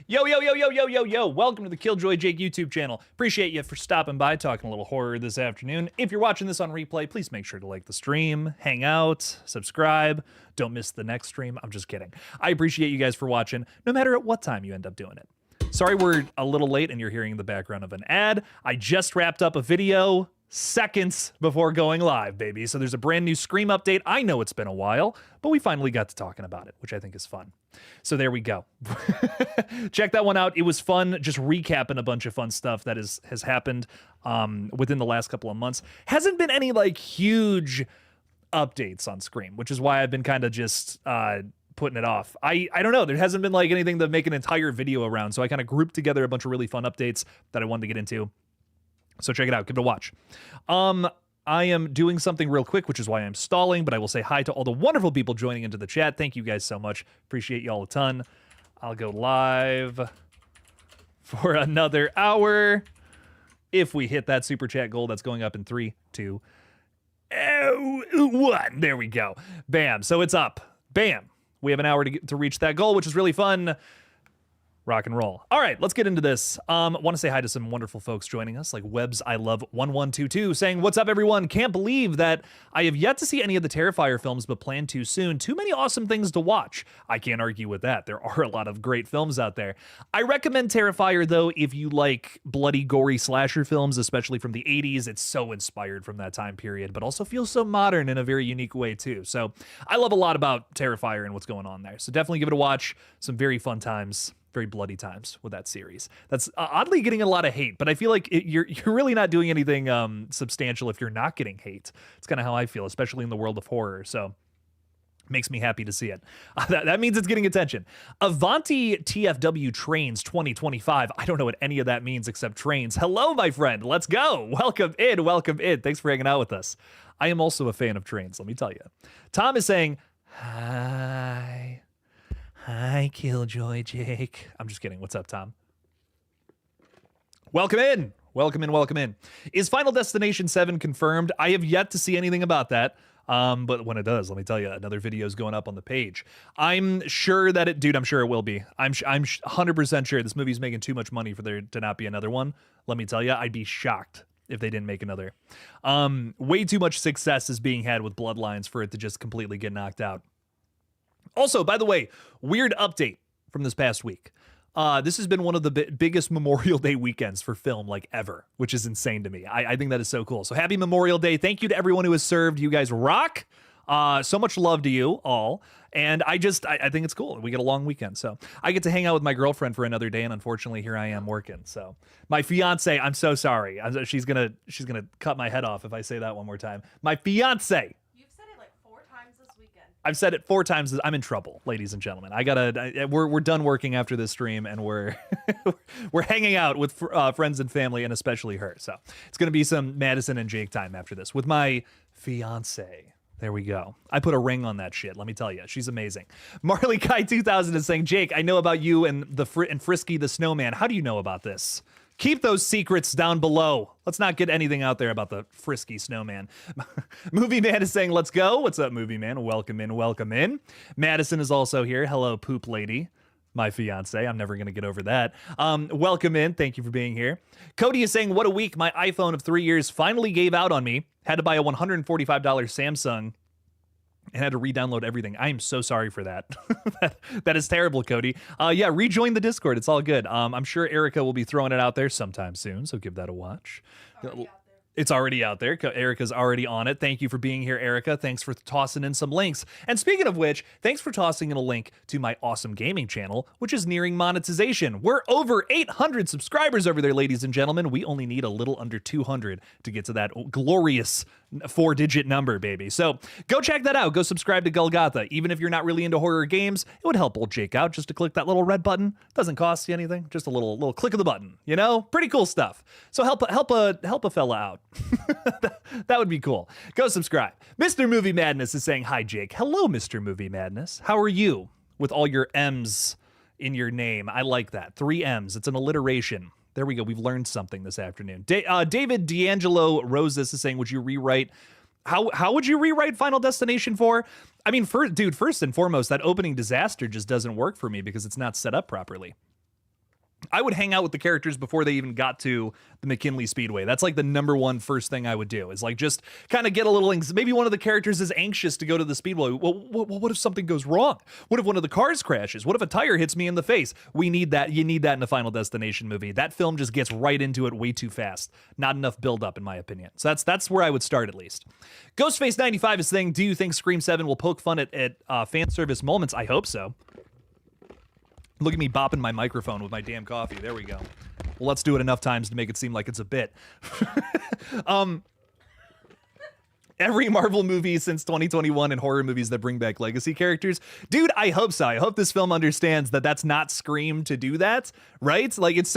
Yo, yo, yo, yo, yo, yo, yo. Welcome to the Killjoy Jake YouTube channel. Appreciate you for stopping by, talking a little horror this afternoon. If you're watching this on replay, please make sure to like the stream, hang out, subscribe. Don't miss the next stream. I'm just kidding. I appreciate you guys for watching, no matter at what time you end up doing it. Sorry we're a little late and you're hearing the background of an ad. I just wrapped up a video seconds before going live, baby. So there's a brand new Scream update. I know it's been a while, but we finally got to talking about it, which I think is fun. So there we go. Check that one out. It was fun just recapping a bunch of fun stuff that has happened within the last couple of months. Hasn't been any like huge updates on Scream, which is why I've been kind of just putting it off. I don't know. There hasn't been like anything to make an entire video around. So I kind of grouped together a bunch of really fun updates that I wanted to get into. So check it out. Give it a watch. I am doing something real quick, which is why I'm stalling, but I will say hi to all the wonderful people joining into the chat. Thank you guys so much. Appreciate you all a ton. I'll go live for another hour. If we hit that super chat goal, that's going up in 3, 2, 1. There we go. Bam. So it's up. Bam. We have an hour to reach that goal, which is really fun. Rock and roll. All right, let's get into this. Want to say hi to some wonderful folks joining us, like Webs I Love 1122, saying, "What's up, everyone? Can't believe that I have yet to see any of the Terrifier films, but plan to soon. Too many awesome things to watch." I can't argue with that. There are a lot of great films out there. I recommend Terrifier, though, if you like bloody, gory slasher films, especially from the 80s. It's so inspired from that time period, but also feels so modern in a very unique way, too. So I love a lot about Terrifier and what's going on there. So definitely give it a watch. Some very fun times. Very bloody times with that series. That's oddly getting a lot of hate, but I feel like you're really not doing anything substantial if you're not getting hate. It's kind of how I feel, especially in the world of horror. So makes me happy to see it. That means it's getting attention. Avanti TFW Trains 2025. I don't know what any of that means except trains. Hello, my friend. Let's go. Welcome in. Welcome in. Thanks for hanging out with us. I am also a fan of trains, let me tell you. Tom is saying, hi. Hi, Killjoy Jake. I'm just kidding. What's up, Tom? Welcome in. Welcome in. Welcome in. Is Final Destination 7 confirmed? I have yet to see anything about that. But when it does, let me tell you, another video is going up on the page. I'm sure that I'm sure it will be. I'm 100% sure this movie's making too much money for there to not be another one. Let me tell you, I'd be shocked if they didn't make another. Way too much success is being had with Bloodlines for it to just completely get knocked out. Also, by the way, weird update from this past week. This has been one of the biggest Memorial Day weekends for film like ever, which is insane to me. I think that is so cool. So happy Memorial Day. Thank you to everyone who has served. You guys rock. So much love to you all. And I think it's cool. We get a long weekend. So I get to hang out with my girlfriend for another day. And unfortunately, here I am working. So my fiance, I'm so sorry. She's gonna cut my head off if I say that one more time. My fiance. I've said it 4 times. I'm in trouble, ladies and gentlemen. We're done working after this stream, and we're hanging out with friends and family, and especially her. So it's gonna be some Madison and Jake time after this with my fiance. There we go. I put a ring on that shit. Let me tell you, she's amazing. Marley Kai 2000 is saying, "Jake, I know about you and Frisky the Snowman. How do you know about this? Keep those secrets down below. Let's not get anything out there about the Frisky Snowman." Movie Man is saying, "Let's go." What's up, Movie Man? Welcome in, welcome in. Madison is also here. Hello, Poop Lady, my fiance. I'm never going to get over that. Welcome in. Thank you for being here. Cody is saying, "What a week. My iPhone of 3 years finally gave out on me. Had to buy a $145 Samsung and had to re-download everything. I am so sorry for that. That is terrible, Cody. Yeah, rejoin the Discord. It's all good. I'm sure Erica will be throwing it out there sometime soon, so give that a watch. It's already out there. Erica's already on it. Thank you for being here, Erica. Thanks for tossing in some links. And speaking of which, thanks for tossing in a link to my awesome gaming channel, which is nearing monetization. We're over 800 subscribers over there, ladies and gentlemen. We only need a little under 200 to get to that glorious 4-digit number, baby. So go check that out. Go subscribe to GullGotha. Even if you're not really into horror games, it would help old Jake out just to click that little red button. Doesn't cost you anything. Just a little click of the button, you know? Pretty cool stuff. So help a fella out. That would be cool. Go subscribe. Mr. Movie Madness is saying, "Hi, Jake." Hello, Mr. Movie Madness. How are you? With all your M's in your name. I like that. 3 M's. It's an alliteration. There we go. We've learned something this afternoon. David D'Angelo Roses is saying, "Would you rewrite How would you rewrite Final Destination 4? I mean, first and foremost, that opening disaster just doesn't work for me because it's not set up properly. I would hang out with the characters before they even got to the McKinley Speedway. That's like the number one first thing I would do, is like just kind of get a little, maybe one of the characters is anxious to go to the Speedway. Well, what if something goes wrong? What if one of the cars crashes? What if a tire hits me in the face? We need that. You need that in a Final Destination movie. That film just gets right into it way too fast. Not enough build up, in my opinion. So that's where I would start, at least. Ghostface95 is saying, do you think Scream 7 will poke fun at fan service moments? I hope so. Look at me bopping my microphone with my damn coffee. There we go. Well, let's do it enough times to make it seem like it's a bit. Every Marvel movie since 2021 and horror movies that bring back legacy characters. Dude, I hope so. I hope this film understands that that's not Scream to do that, right? Like, it's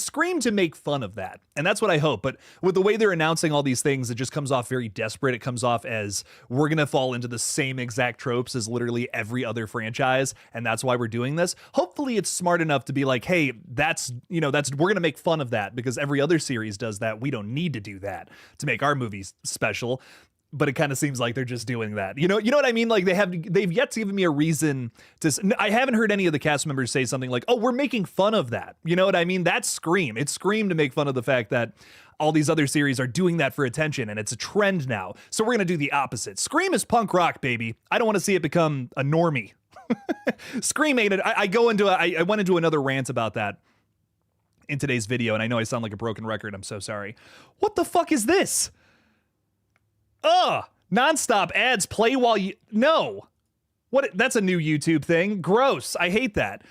Scream to make fun of that. And that's what I hope. But with the way they're announcing all these things, it just comes off very desperate. It comes off as we're going to fall into the same exact tropes as literally every other franchise, and that's why we're doing this. Hopefully it's smart enough to be like, hey, we're going to make fun of that because every other series does that. We don't need to do that to make our movies special. But it kind of seems like they're just doing that. You know what I mean? Like they've yet to give me a reason to. I haven't heard any of the cast members say something like, "Oh, we're making fun of that." You know what I mean? That's Scream. It's Scream to make fun of the fact that all these other series are doing that for attention, and it's a trend now. So we're gonna do the opposite. Scream is punk rock, baby. I don't want to see it become a normie. Scream ain't it. I went into another rant about that in today's video, and I know I sound like a broken record. I'm so sorry. What the fuck is this? Nonstop ads play while you... No. What? That's a new YouTube thing. Gross. I hate that.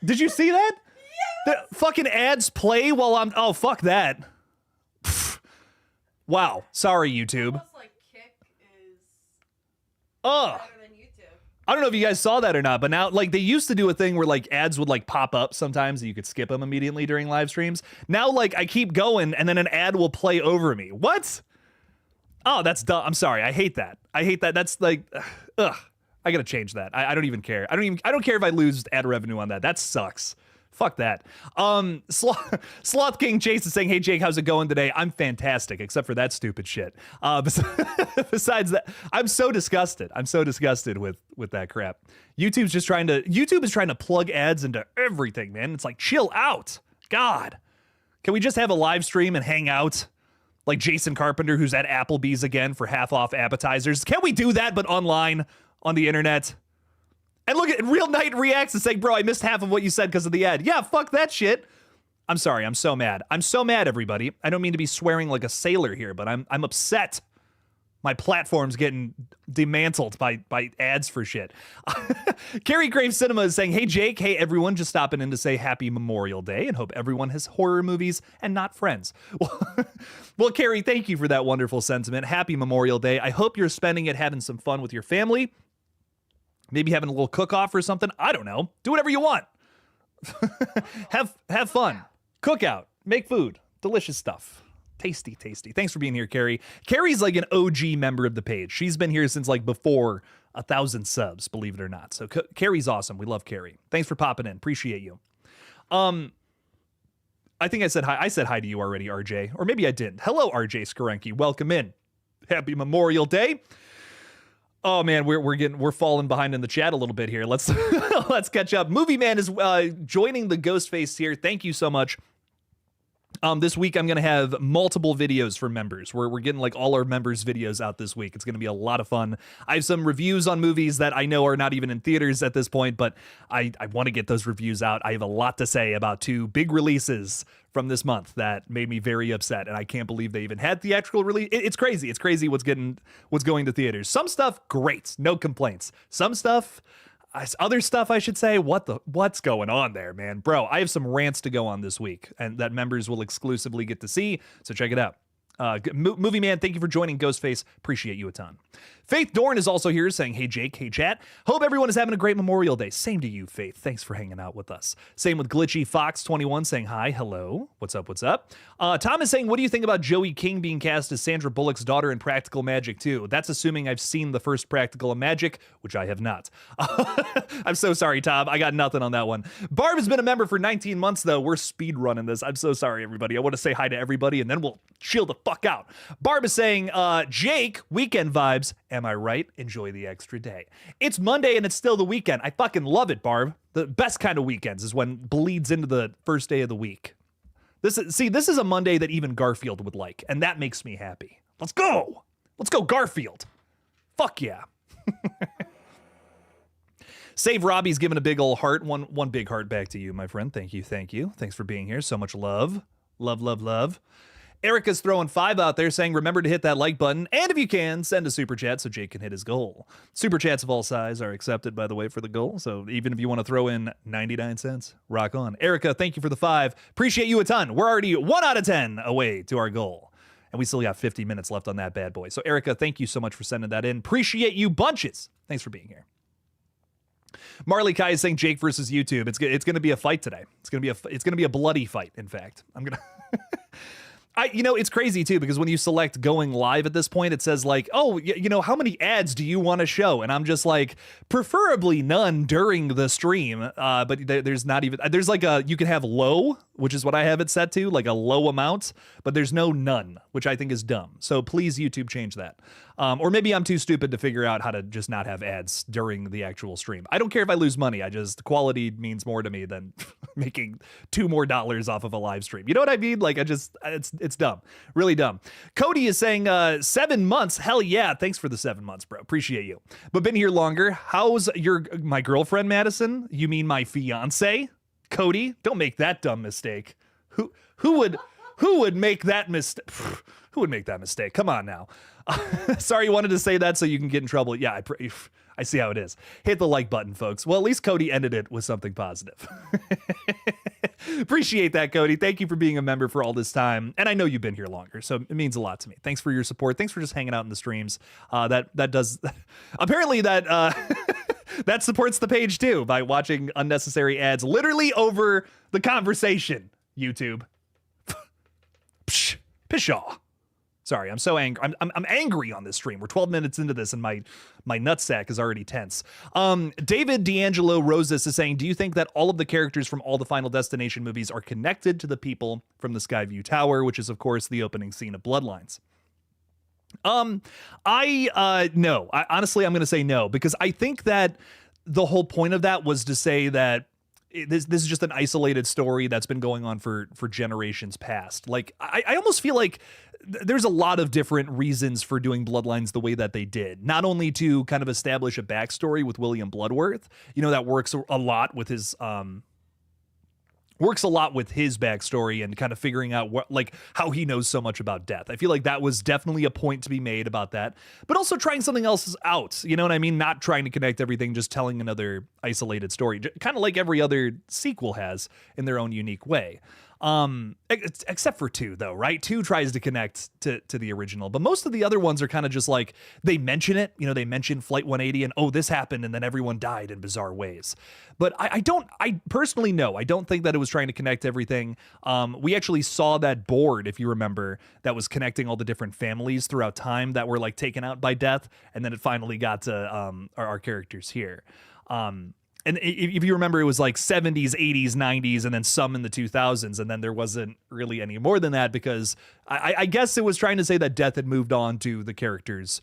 Did you see that? Yes. The fucking ads play while I'm... Oh, fuck that. Wow. Sorry, YouTube. Almost like Kick is better than YouTube. I don't know if you guys saw that or not, but now, like, they used to do a thing where, like, ads would, like, pop up sometimes and you could skip them immediately during live streams. Now, like, I keep going and then an ad will play over me. What? Oh, that's dumb. I'm sorry. I hate that. That's like, ugh. I gotta change that. I don't even care. I don't care if I lose ad revenue on that. That sucks. Fuck that. Sloth King Chase is saying, hey Jake, how's it going today? I'm fantastic, except for that stupid shit. Besides that, I'm so disgusted. I'm so disgusted with that crap. YouTube is trying to plug ads into everything, man. It's like, chill out. God. Can we just have a live stream and hang out? Like Jason Carpenter, who's at Applebee's again for half off appetizers. Can we do that, but online on the internet? And look at Real Knight reacts and saying, bro, I missed half of what you said because of the ad. Yeah, fuck that shit. I'm sorry. I'm so mad. I'm so mad, everybody. I don't mean to be swearing like a sailor here, but I'm upset. My platform's getting demantled by ads for shit. Carrie Grave Cinema is saying, hey, Jake. Hey, everyone. Just stopping in to say happy Memorial Day and hope everyone has horror movies and not friends. Well, Carrie, thank you for that wonderful sentiment. Happy Memorial Day. I hope you're spending it having some fun with your family. Maybe having a little cook-off or something. I don't know. Do whatever you want. Have fun. Cook out. Make food. Delicious stuff. Tasty, tasty. Thanks for being here, Carrie. Carrie's like an OG member of the page. She's been here since like before 1,000 subs, believe it or not. So Carrie's awesome. We love Carrie. Thanks for popping in. Appreciate you. I think I said hi. I said hi to you already, RJ. Or maybe I didn't. Hello, RJ Skarenki. Welcome in. Happy Memorial Day. Oh man, we're falling behind in the chat a little bit here. Let's catch up. Movie Man is joining the Ghostface here. Thank you so much. This week I'm going to have multiple videos for members. We're getting like all our members videos out this week. It's going to be a lot of fun. I have some reviews on movies that I know are not even in theaters at this point, but I want to get those reviews out. I have a lot to say about two big releases from this month that made me very upset, and I can't believe they even had theatrical release. It's crazy. It's crazy what's going to theaters. Some stuff, great. No complaints. Some stuff... Other stuff, I should say, what's going on there, man? Bro, I have some rants to go on this week, and that members will exclusively get to see, so check it out. Movie Man, thank you for joining Ghostface. Appreciate you a ton. Faith Dorn is also here saying, hey, Jake, hey, chat. Hope everyone is having a great Memorial Day. Same to you, Faith. Thanks for hanging out with us. Same with Glitchy Fox 21 saying, hi, hello. What's up, what's up? Tom is saying, what do you think about Joey King being cast as Sandra Bullock's daughter in Practical Magic 2? That's assuming I've seen the first Practical Magic, which I have not. I'm so sorry, Tom. I got nothing on that one. Barb has been a member for 19 months, though. We're speed running this. I'm so sorry, everybody. I want to say hi to everybody, and then we'll chill the fuck out. Barb is saying, Jake, weekend vibes. Am I right? Enjoy the extra day. It's Monday and it's still the weekend. I fucking love it, Barb. The best kind of weekends is when bleeds into the first day of the week. This is a Monday that even Garfield would like, and that makes me happy. Let's go. Let's go, Garfield. Fuck yeah. Save Robbie's given a big old heart. One big heart back to you, my friend. Thank you. Thanks for being here. So much love. Love. Erica's throwing 5 out there saying, remember to hit that like button. And if you can, send a super chat so Jake can hit his goal. Super chats of all size are accepted, by the way, for the goal. So even if you want to throw in 99 cents, rock on. Erica, thank you for the 5. Appreciate you a ton. We're already 1 out of 10 away to our goal. And we still got 50 minutes left on that bad boy. So Erica, thank you so much for sending that in. Appreciate you bunches. Thanks for being here. Marley Kai is saying Jake versus YouTube. It's going to be a fight today. It's going to be a bloody fight. In fact, I'm going to. It's crazy too, because when you select going live at this point, it says like, oh, how many ads do you want to show? And I'm just like, preferably none during the stream. But there's not even, there's like you can have low, which is what I have it set to, like a low amount, but there's no none, which I think is dumb. So please, YouTube, change that. Or maybe I'm too stupid to figure out how to just not have ads during the actual stream. I don't care if I lose money. Quality means more to me than making $2 more off of a live stream. You know what I mean? Like it's dumb, really dumb. Cody is saying 7 months. Hell yeah. Thanks for the 7 months, bro. Appreciate you. But been here longer. How's my girlfriend, Madison? You mean my fiance? Cody, don't make that dumb mistake. Who would make that mistake? Who would make that mistake? Come on now. Sorry you wanted to say that so you can get in trouble. Yeah, I see how it is. Hit the like button, folks. Well, at least Cody ended it with something positive. Appreciate that, Cody. Thank you for being a member for all this time. And I know you've been here longer, so it means a lot to me. Thanks for your support. Thanks for just hanging out in the streams. That does apparently that that supports the page too by watching unnecessary ads literally over the conversation. YouTube. Pshaw. Sorry, I'm so angry. I'm angry on this stream. We're 12 minutes into this, and my nutsack is already tense. David D'Angelo Rosas is saying, do you think that all of the characters from all the Final Destination movies are connected to the people from the Skyview Tower, which is, of course, the opening scene of Bloodlines? No. Honestly, I'm going to say no, because I think that the whole point of that was to say that this is just an isolated story that's been going on for generations past. Like, I almost feel like there's a lot of different reasons for doing Bloodlines the way that they did. Not only to kind of establish a backstory with William Bloodworth, that works a lot with his backstory and kind of figuring out how he knows so much about death. I feel like that was definitely a point to be made about that, but also trying something else out. You know what I mean? Not trying to connect everything, just telling another isolated story, kind of like every other sequel has in their own unique way. Except for 2 though, right? 2 tries to connect to the original, but most of the other ones are kind of just like, they mention it, they mention Flight 180 and, oh, this happened and then everyone died in bizarre ways. But I personally know, I don't think that it was trying to connect everything. We actually saw that board, if you remember, that was connecting all the different families throughout time that were like taken out by death. And then it finally got to, our characters here. And if you remember, it was like 70s, 80s, 90s, and then some in the 2000s. And then there wasn't really any more than that, because I guess it was trying to say that death had moved on to the characters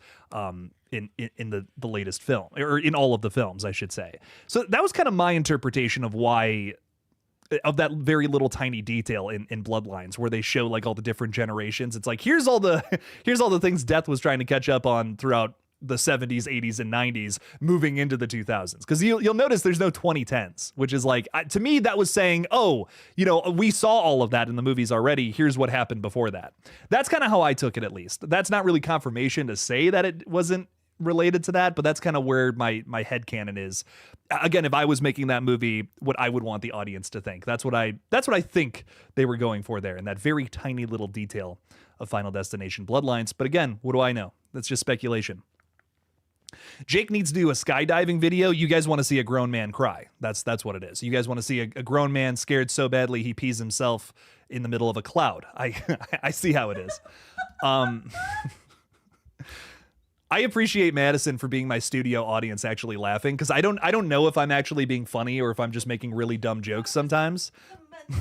in the latest film, or in all of the films, I should say. So that was kind of my interpretation of that very little tiny detail in Bloodlines, where they show like all the different generations. It's like, here's all the things death was trying to catch up on throughout the 70s, 80s, and 90s moving into the 2000s. Because you'll notice there's no 2010s, which is like, to me, that was saying, oh, we saw all of that in the movies already. Here's what happened before that. That's kind of how I took it, at least. That's not really confirmation to say that it wasn't related to that, but that's kind of where my headcanon is. Again, if I was making that movie, what I would want the audience to think. That's what I think they were going for there, in that very tiny little detail of Final Destination Bloodlines. But again, what do I know? That's just speculation. Jake needs to do a skydiving video. You guys want to see a grown man cry. That's what it is. You guys want to see a grown man scared so badly he pees himself in the middle of a cloud. I see how it is. I appreciate Madison for being my studio audience actually laughing, because I don't know if I'm actually being funny or if I'm just making really dumb jokes sometimes. The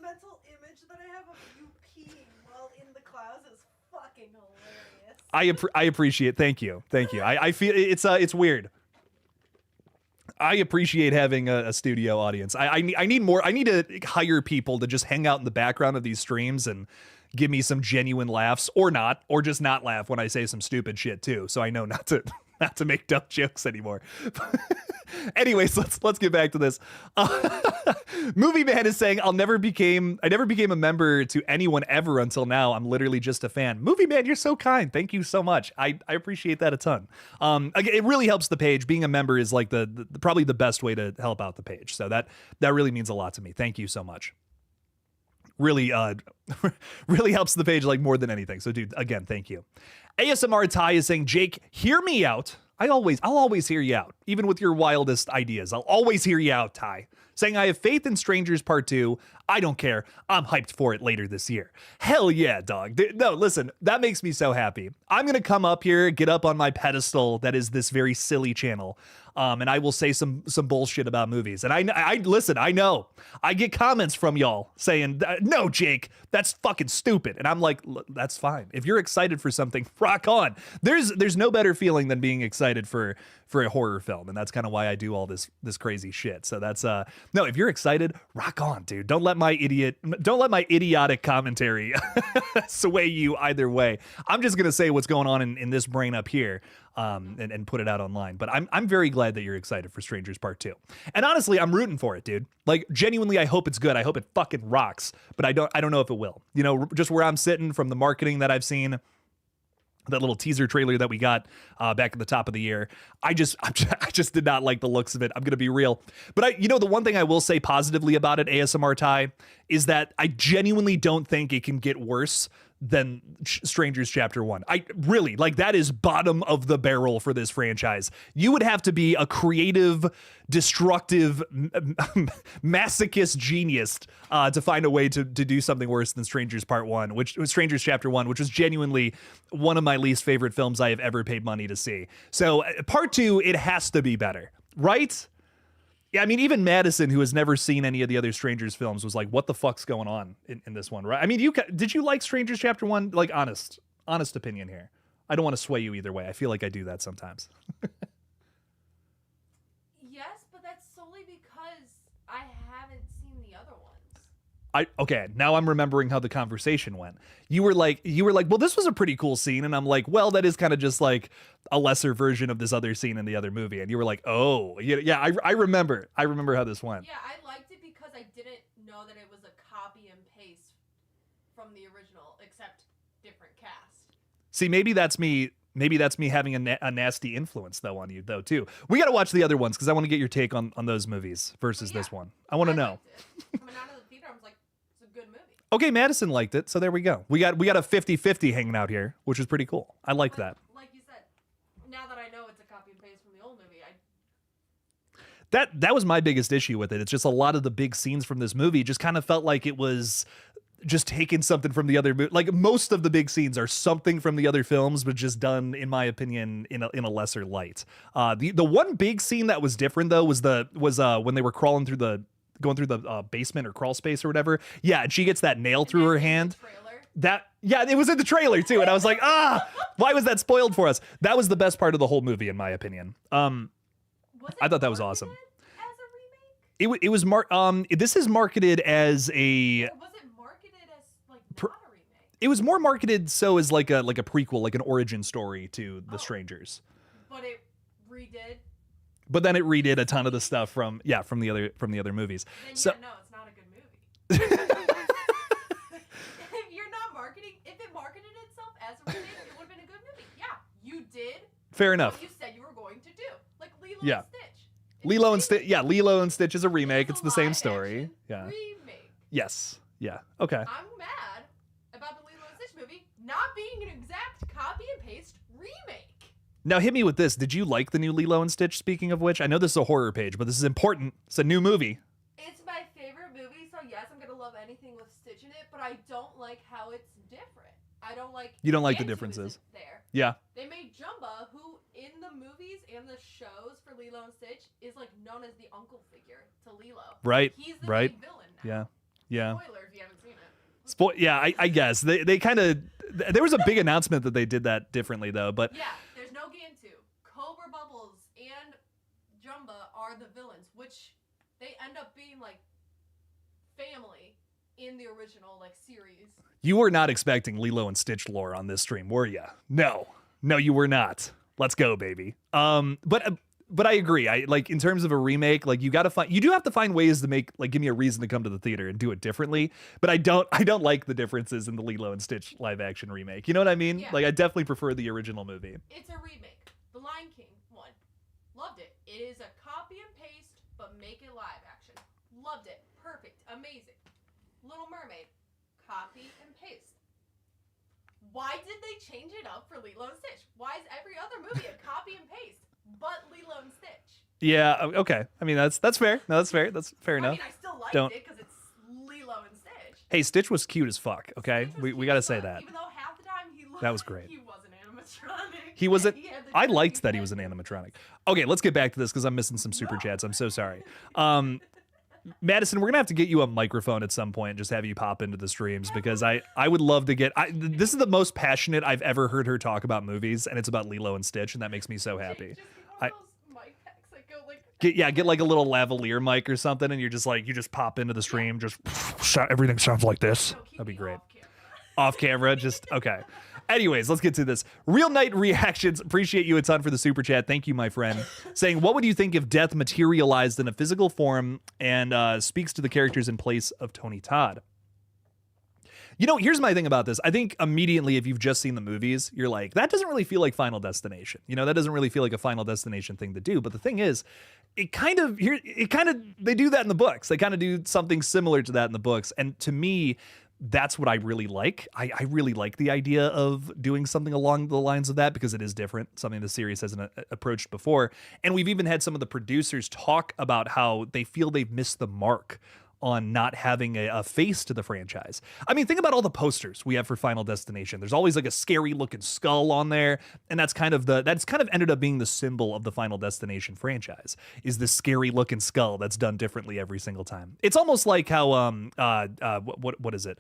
mental image that I have of you peeing while in the clouds is fucking hilarious. I appreciate. Thank you. I feel it's weird. I appreciate having a studio audience. I need more. I need to hire people to just hang out in the background of these streams and give me some genuine laughs, or not, or just not laugh when I say some stupid shit too. So I know not to make dumb jokes anymore. Anyways, let's get back to this. Movie Man is saying I never became a member to anyone ever until now. I'm literally just a fan. Movie Man, you're so kind. Thank you so much. I appreciate that a ton. Again, it really helps the page. Being a member is like the probably the best way to help out the page. So that really means a lot to me. Thank you so much. Really really helps the page like more than anything. So dude, again, thank you. ASMR Ty is saying, Jake, hear me out. I'll always hear you out, even with your wildest ideas. I'll always hear you out, Ty. Saying I have faith in Strangers Part 2. I don't care. I'm hyped for it later this year. Hell yeah, dog. No, listen, that makes me so happy. I'm going to come up here, get up on my pedestal that is this very silly channel, and I will say some bullshit about movies. And I listen, I know. I get comments from y'all saying, no, Jake, that's fucking stupid. And I'm like, that's fine. If you're excited for something, rock on. There's no better feeling than being excited for a horror film. And that's kind of why I do all this crazy shit. So that's, no, if you're excited, rock on, dude. Don't let my idiotic commentary sway you either way. I'm just going to say what's going on in this brain up here. And put it out online. But I'm very glad that you're excited for Strangers Part 2. And honestly, I'm rooting for it, dude. Like, genuinely, I hope it's good. I hope it fucking rocks. But I don't know if it will. You know, just where I'm sitting from the marketing that I've seen, that little teaser trailer that we got back at the top of the year, I just did not like the looks of it. I'm gonna be real. But the one thing I will say positively about it, ASMR Ty, is that I genuinely don't think it can get worse than Strangers Chapter 1. I really, like, that is bottom of the barrel for this franchise. You would have to be a creative, destructive, masochist genius to find a way to do something worse than Strangers Part 1, which was Strangers Chapter 1, which was genuinely one of my least favorite films I have ever paid money to see. So Part 2, it has to be better, right? Yeah, I mean, even Madison, who has never seen any of the other Strangers films, was like, what the fuck's going on in this one, right? I mean, did you like Strangers Chapter 1? Like, honest opinion here. I don't want to sway you either way. I feel like I do that sometimes. Yes, but that's solely because I haven't seen the other ones. Okay, now I'm remembering how the conversation went. You were like, well, this was a pretty cool scene, and I'm like, well, that is kind of just like a lesser version of this other scene in the other movie. And you were like, oh, yeah, I remember how this went. Yeah, I liked it because I didn't know that it was a copy and paste from the original, except different cast. See, maybe that's me having a nasty influence though on you though too. We got to watch the other ones because I want to get your take on those movies versus this one. I want to know. Coming out of the theater, I was like, it's a good movie. Okay, Madison liked it, so there we go. We got a 50-50 hanging out here, which is pretty cool. I like that. Like you said, now that I know it's a copy and paste from the old movie, that was my biggest issue with it. It's just a lot of the big scenes from this movie just kind of felt like it was just taking something from the other movie. Like, most of the big scenes are something from the other films, but just done, in my opinion, in a lesser light. The one big scene that was different though was when they were going through the basement or crawl space or whatever. Yeah, and she gets that nail through her hand. It was in the trailer too, and I was like, why was that spoiled for us? That was the best part of the whole movie, in my opinion. I thought that was awesome. As a remake? It was this is marketed as a. Was it marketed as like not a remake? It was more marketed so as like a prequel, like an origin story to The Strangers. But it redid. But then it redid a ton of the stuff from the other movies. Then so no, it's not a good movie. If it marketed itself as a remake, it would have been a good movie. Yeah, you did. Fair enough. What you said you were going to do, like Lilo Yeah. and Stitch. Lilo and Stitch. Yeah, Lilo and Stitch is a remake. It's the same live story. action Yeah. Remake. Yes. Yeah. Okay. I'm mad about the Lilo and Stitch movie not being an exact copy and paste remake. Now hit me with this. Did you like the new Lilo and Stitch? Speaking of which, I know this is a horror page, but this is important. It's a new movie. It's my favorite movie, so yes, I'm gonna love anything with Stitch in it, but I don't like how it's different. I don't like. You don't like the Bantu differences. isn't there. Yeah. They made Jumba, who in the movies and the shows for Lilo and Stitch is like known as the uncle figure to Lilo. Right. He's the Right. main villain now. Yeah. Spoiler if you haven't seen it. Yeah. I guess they kind of. There was a big announcement that they did that differently though, but Yeah, there's no Gantu. Cobra Bubbles and Jumba are the villains, which they end up being like family in the original like series. You were not expecting Lilo and Stitch lore on this stream, were you? No, you were not. Let's go, baby. But I agree. I like in terms of a remake, like you do have to find ways to make like give me a reason to come to the theater and do it differently. But I don't like the differences in the Lilo and Stitch live action remake. You know what I mean? Yeah. Like I definitely prefer the original movie. It's a remake. The Lion King one. Loved it. It is a copy and paste, but make it live action. Loved it. Perfect. Amazing. Little Mermaid. Copy and paste. Why did they change it up for Lilo and Stitch? Why is every other movie a copy and paste? But Lilo and Stitch. Yeah. Okay. I mean, that's fair. No, that's fair. That's fair enough. I mean, I still liked it because it's Lilo and Stitch. Hey, Stitch was cute as fuck. Okay, we got to say that. Even though half the time he looked That was great. like he was an animatronic. He wasn't. He had the I liked goofy that he was an head. animatronic. Okay, let's get back to this because I'm missing some super chats. I'm so sorry. Madison, we're gonna have to get you a microphone at some point and just have you pop into the streams because I would love to get. This is the most passionate I've ever heard her talk about movies, and it's about Lilo and Stitch, and that makes me so happy. Just get one of those mic packs that go like. Get like a little lavalier mic or something, and you just pop into the stream, just everything sounds like this. No, keep That'd be me great. off camera. Off camera, just okay. Anyways, let's get to this. Real Night Reactions. Appreciate you a ton for the super chat. Thank you, my friend. Saying, what would you think if death materialized in a physical form and speaks to the characters in place of Tony Todd? You know, here's my thing about this. I think immediately, if you've just seen the movies, you're like, that doesn't really feel like Final Destination. You know, that doesn't really feel like a Final Destination thing to do. But the thing is, they do that in the books. They kind of do something similar to that in the books. And to me, that's what I really like. I really like the idea of doing something along the lines of that because it is different, something the series hasn't approached before. And we've even had some of the producers talk about how they feel they've missed the mark on not having a face to the franchise. I mean, think about all the posters we have for Final Destination. There's always like a scary looking skull on there, and that's kind of ended up being the symbol of the Final Destination franchise. Is this scary looking skull that's done differently every single time. It's almost like how what is it?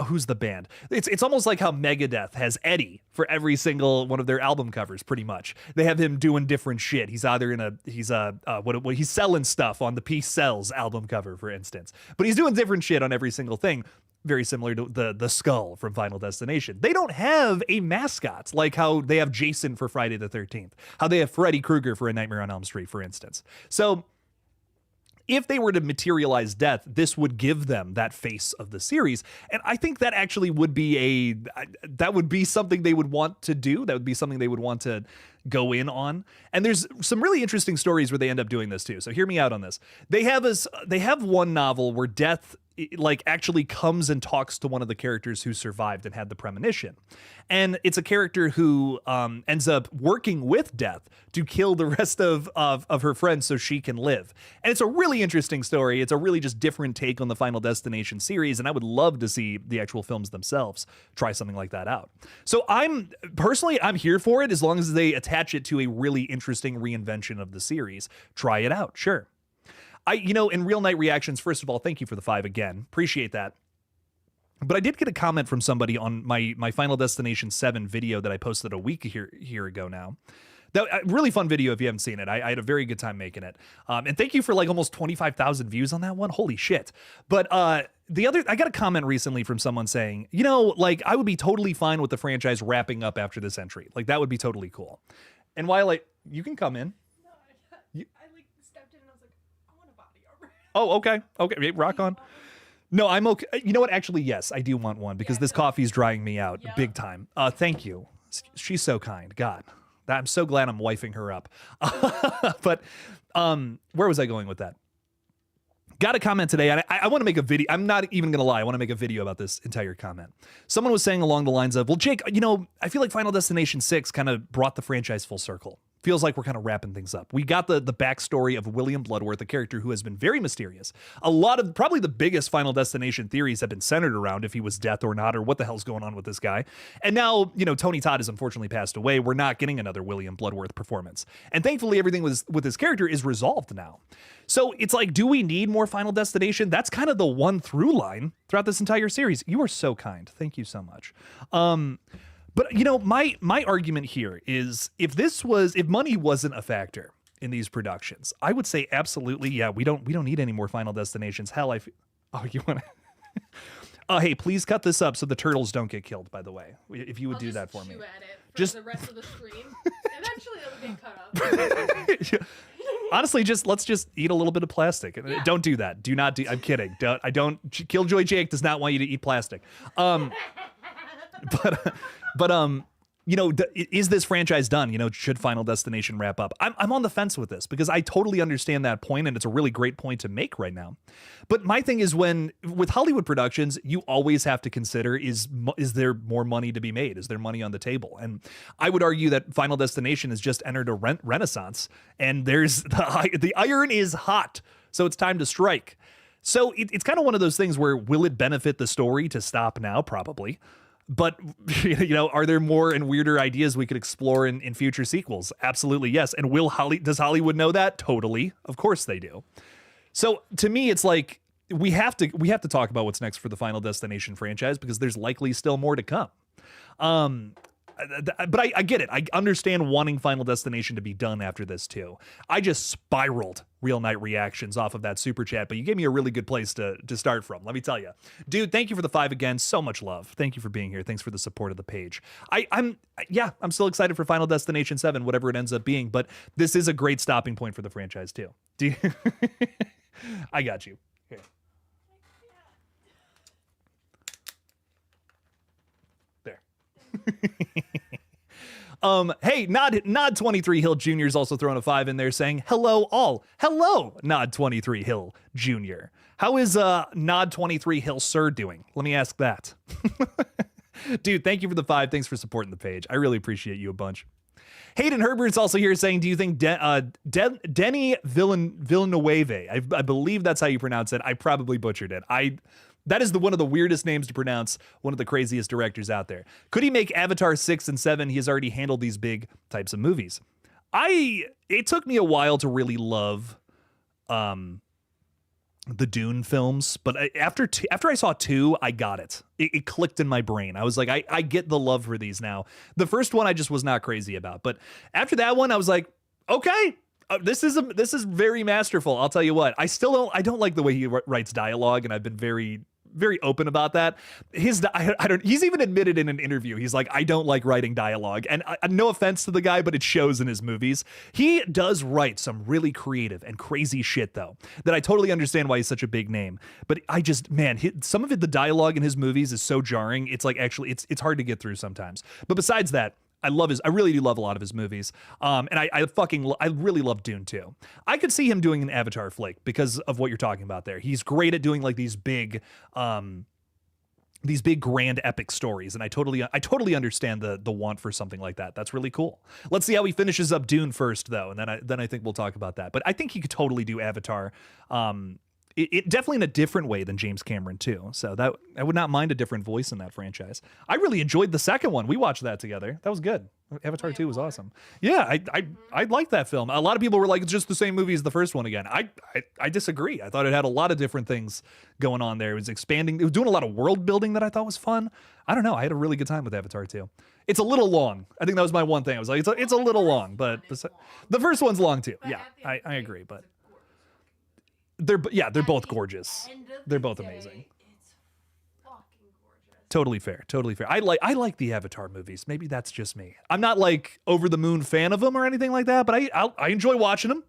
Who's the band? It's almost like how Megadeth has Eddie for every single one of their album covers. Pretty much, they have him doing different shit. He's either he's selling stuff on the Peace Sells album cover, for instance, but he's doing different shit on every single thing. Very similar to the skull from Final Destination. They don't have a mascot like how they have Jason for Friday the 13th, how they have Freddy Krueger for A Nightmare on Elm Street, for instance. So if they were to materialize death, this would give them that face of the series. And I think that actually would be something they would want to do. That would be something they would want to go in on. And there's some really interesting stories where they end up doing this too. So hear me out on this. They have one novel where death like actually comes and talks to one of the characters who survived and had the premonition. And it's a character who ends up working with death to kill the rest of her friends so she can live. And it's a really interesting story. It's a really just different take on the Final Destination series. And I would love to see the actual films themselves try something like that out. So I'm here for it as long as they attach it to a really interesting reinvention of the series. Try it out. Sure. In Real Night Reactions, first of all, thank you for the 5 again. Appreciate that. But I did get a comment from somebody on my Final Destination 7 video that I posted a week here ago now. That really fun video if you haven't seen it. I had a very good time making it. And thank you for like almost 25,000 views on that one. Holy shit. But I got a comment recently from someone saying, I would be totally fine with the franchise wrapping up after this entry. Like that would be totally cool. And while you can come in. Oh, okay. Okay, rock on. No, I'm okay. You know what? Actually, yes, I do want one because this coffee's drying me out big time. Thank you. She's so kind. God, I'm so glad I'm wifing her up. But where was I going with that? Got a comment today, and I want to make a video. I'm not even going to lie. I want to make a video about this entire comment. Someone was saying along the lines of, well, Jake, I feel like Final Destination 6 kind of brought the franchise full circle. Feels like we're kind of wrapping things up. We got the backstory of William Bloodworth, a character who has been very mysterious. A lot of probably the biggest Final Destination theories have been centered around if he was death or not, or what the hell's going on with this guy. And now, Tony Todd has unfortunately passed away. We're not getting another William Bloodworth performance. And thankfully, everything with his character is resolved now. So it's like, do we need more Final Destination? That's kind of the one through line throughout this entire series. You are so kind. Thank you so much. But my argument here is if money wasn't a factor, in these productions? I would say absolutely. Yeah, we don't need any more Final Destinations. Hell, oh, you want to? Hey, please cut this up so the turtles don't get killed. By the way, if you would do that for me. At it for Just the rest of the stream. Eventually, it'll get cut up. Honestly, let's just eat a little bit of plastic. Yeah. Don't do that. Do not do. I'm kidding. Killjoy Jake does not want you to eat plastic. Is this franchise done? Should Final Destination wrap up? I'm on the fence with this because I totally understand that point, and it's a really great point to make right now. But my thing is, with Hollywood productions, you always have to consider, is there more money to be made? Is there money on the table? And I would argue that Final Destination has just entered a renaissance, and the iron is hot, so it's time to strike. So it's kind of one of those things where, will it benefit the story to stop now? Probably. But, are there more and weirder ideas we could explore in future sequels? Absolutely, yes. And does Hollywood know that? Totally. Of course they do. So to me, it's like we have to talk about what's next for the Final Destination franchise, because there's likely still more to come. But I get it. I understand wanting Final Destination to be done after this too. I just spiraled Real Night reactions off of that super chat, but you gave me a really good place to start from. Let me tell you, dude. Thank you for the 5 again. So much love. Thank you for being here. Thanks for the support of the page. I'm still excited for Final Destination 7, whatever it ends up being. But this is a great stopping point for the franchise too. I got you. Here. There. Hey, Nod 23 Hill Jr. is also throwing a 5 in there saying, hello all. Hello, Nod 23 Hill Jr. How is Nod 23 Hill Sir doing? Let me ask that. Dude, thank you for the 5. Thanks for supporting the page. I really appreciate you a bunch. Hayden Herbert's also here saying, do you think Denny Villeneuve, I believe that's how you pronounce it. I probably butchered it. That is one of the weirdest names to pronounce, one of the craziest directors out there. Could he make Avatar 6 and 7? He has already handled these big types of movies. It took me a while to really love the Dune films, but after I saw 2, I got it. It clicked in my brain. I was like, I get the love for these now. The first one I just was not crazy about, but after that one, I was like, okay. This is very masterful. I'll tell you what. I don't like the way he writes dialogue, and I've been very, very open about that. He's even admitted in an interview, he's like, I don't like writing dialogue. And no offense to the guy, but it shows in his movies. He does write some really creative and crazy shit, though, that I totally understand why he's such a big name. But some of it, the dialogue in his movies is so jarring. It's like, actually, it's hard to get through sometimes. But besides that, I really do love a lot of his movies. And I really love Dune too. I could see him doing an Avatar flick because of what you're talking about there. He's great at doing like these big grand epic stories. And I totally understand the want for something like that. That's really cool. Let's see how he finishes up Dune first though. And then I think we'll talk about that. But I think he could totally do Avatar. It definitely in a different way than James Cameron too. So that I would not mind a different voice in that franchise. I really enjoyed the second one. We watched that together. That was good. Avatar 2 was awesome. Yeah, I liked that film. A lot of people were like, it's just the same movie as the first one again. I disagree. I thought it had a lot of different things going on there. It was expanding. It was doing a lot of world building that I thought was fun. I don't know. I had a really good time with Avatar 2. It's a little long. I think that was my one thing. I was like, it's a little long, but the first one's long too. Yeah, I agree. But they're both gorgeous. They're both amazing. It's fucking gorgeous. Totally fair. I like the Avatar movies. Maybe that's just me. I'm not like over the moon fan of them or anything like that, but I enjoy watching them.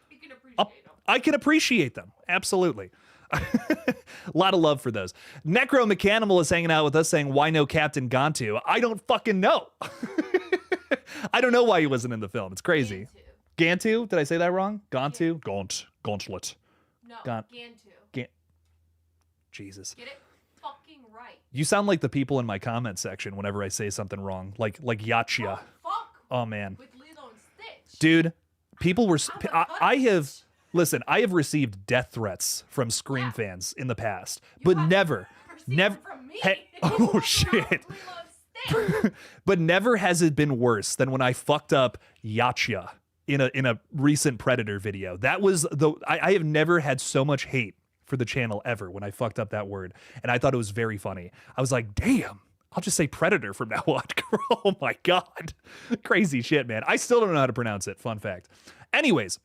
You can appreciate them. I can appreciate them. Absolutely. A lot of love for those. Necro Mechanimal is hanging out with us saying, why no Captain Gantu? I don't fucking know. I don't know why he wasn't in the film. It's crazy. Gantu? Did I say that wrong? Gantu? Gauntlet. No, Gantu. Jesus. Get it fucking right. You sound like the people in my comment section whenever I say something wrong. Like Yachia. Fuck. Oh, man. With Lilo and Stitch. Dude, people were... I have received death threats from Scream fans in the past, but never... From me. Oh, shit. But never has it been worse than when I fucked up Yachia in a recent Predator video. That was I have never had so much hate for the channel ever when I fucked up that word. And I thought it was very funny. I was like, damn, I'll just say Predator from now on. Oh my God. Crazy shit, man. I still don't know how to pronounce it. Fun fact. Anyways,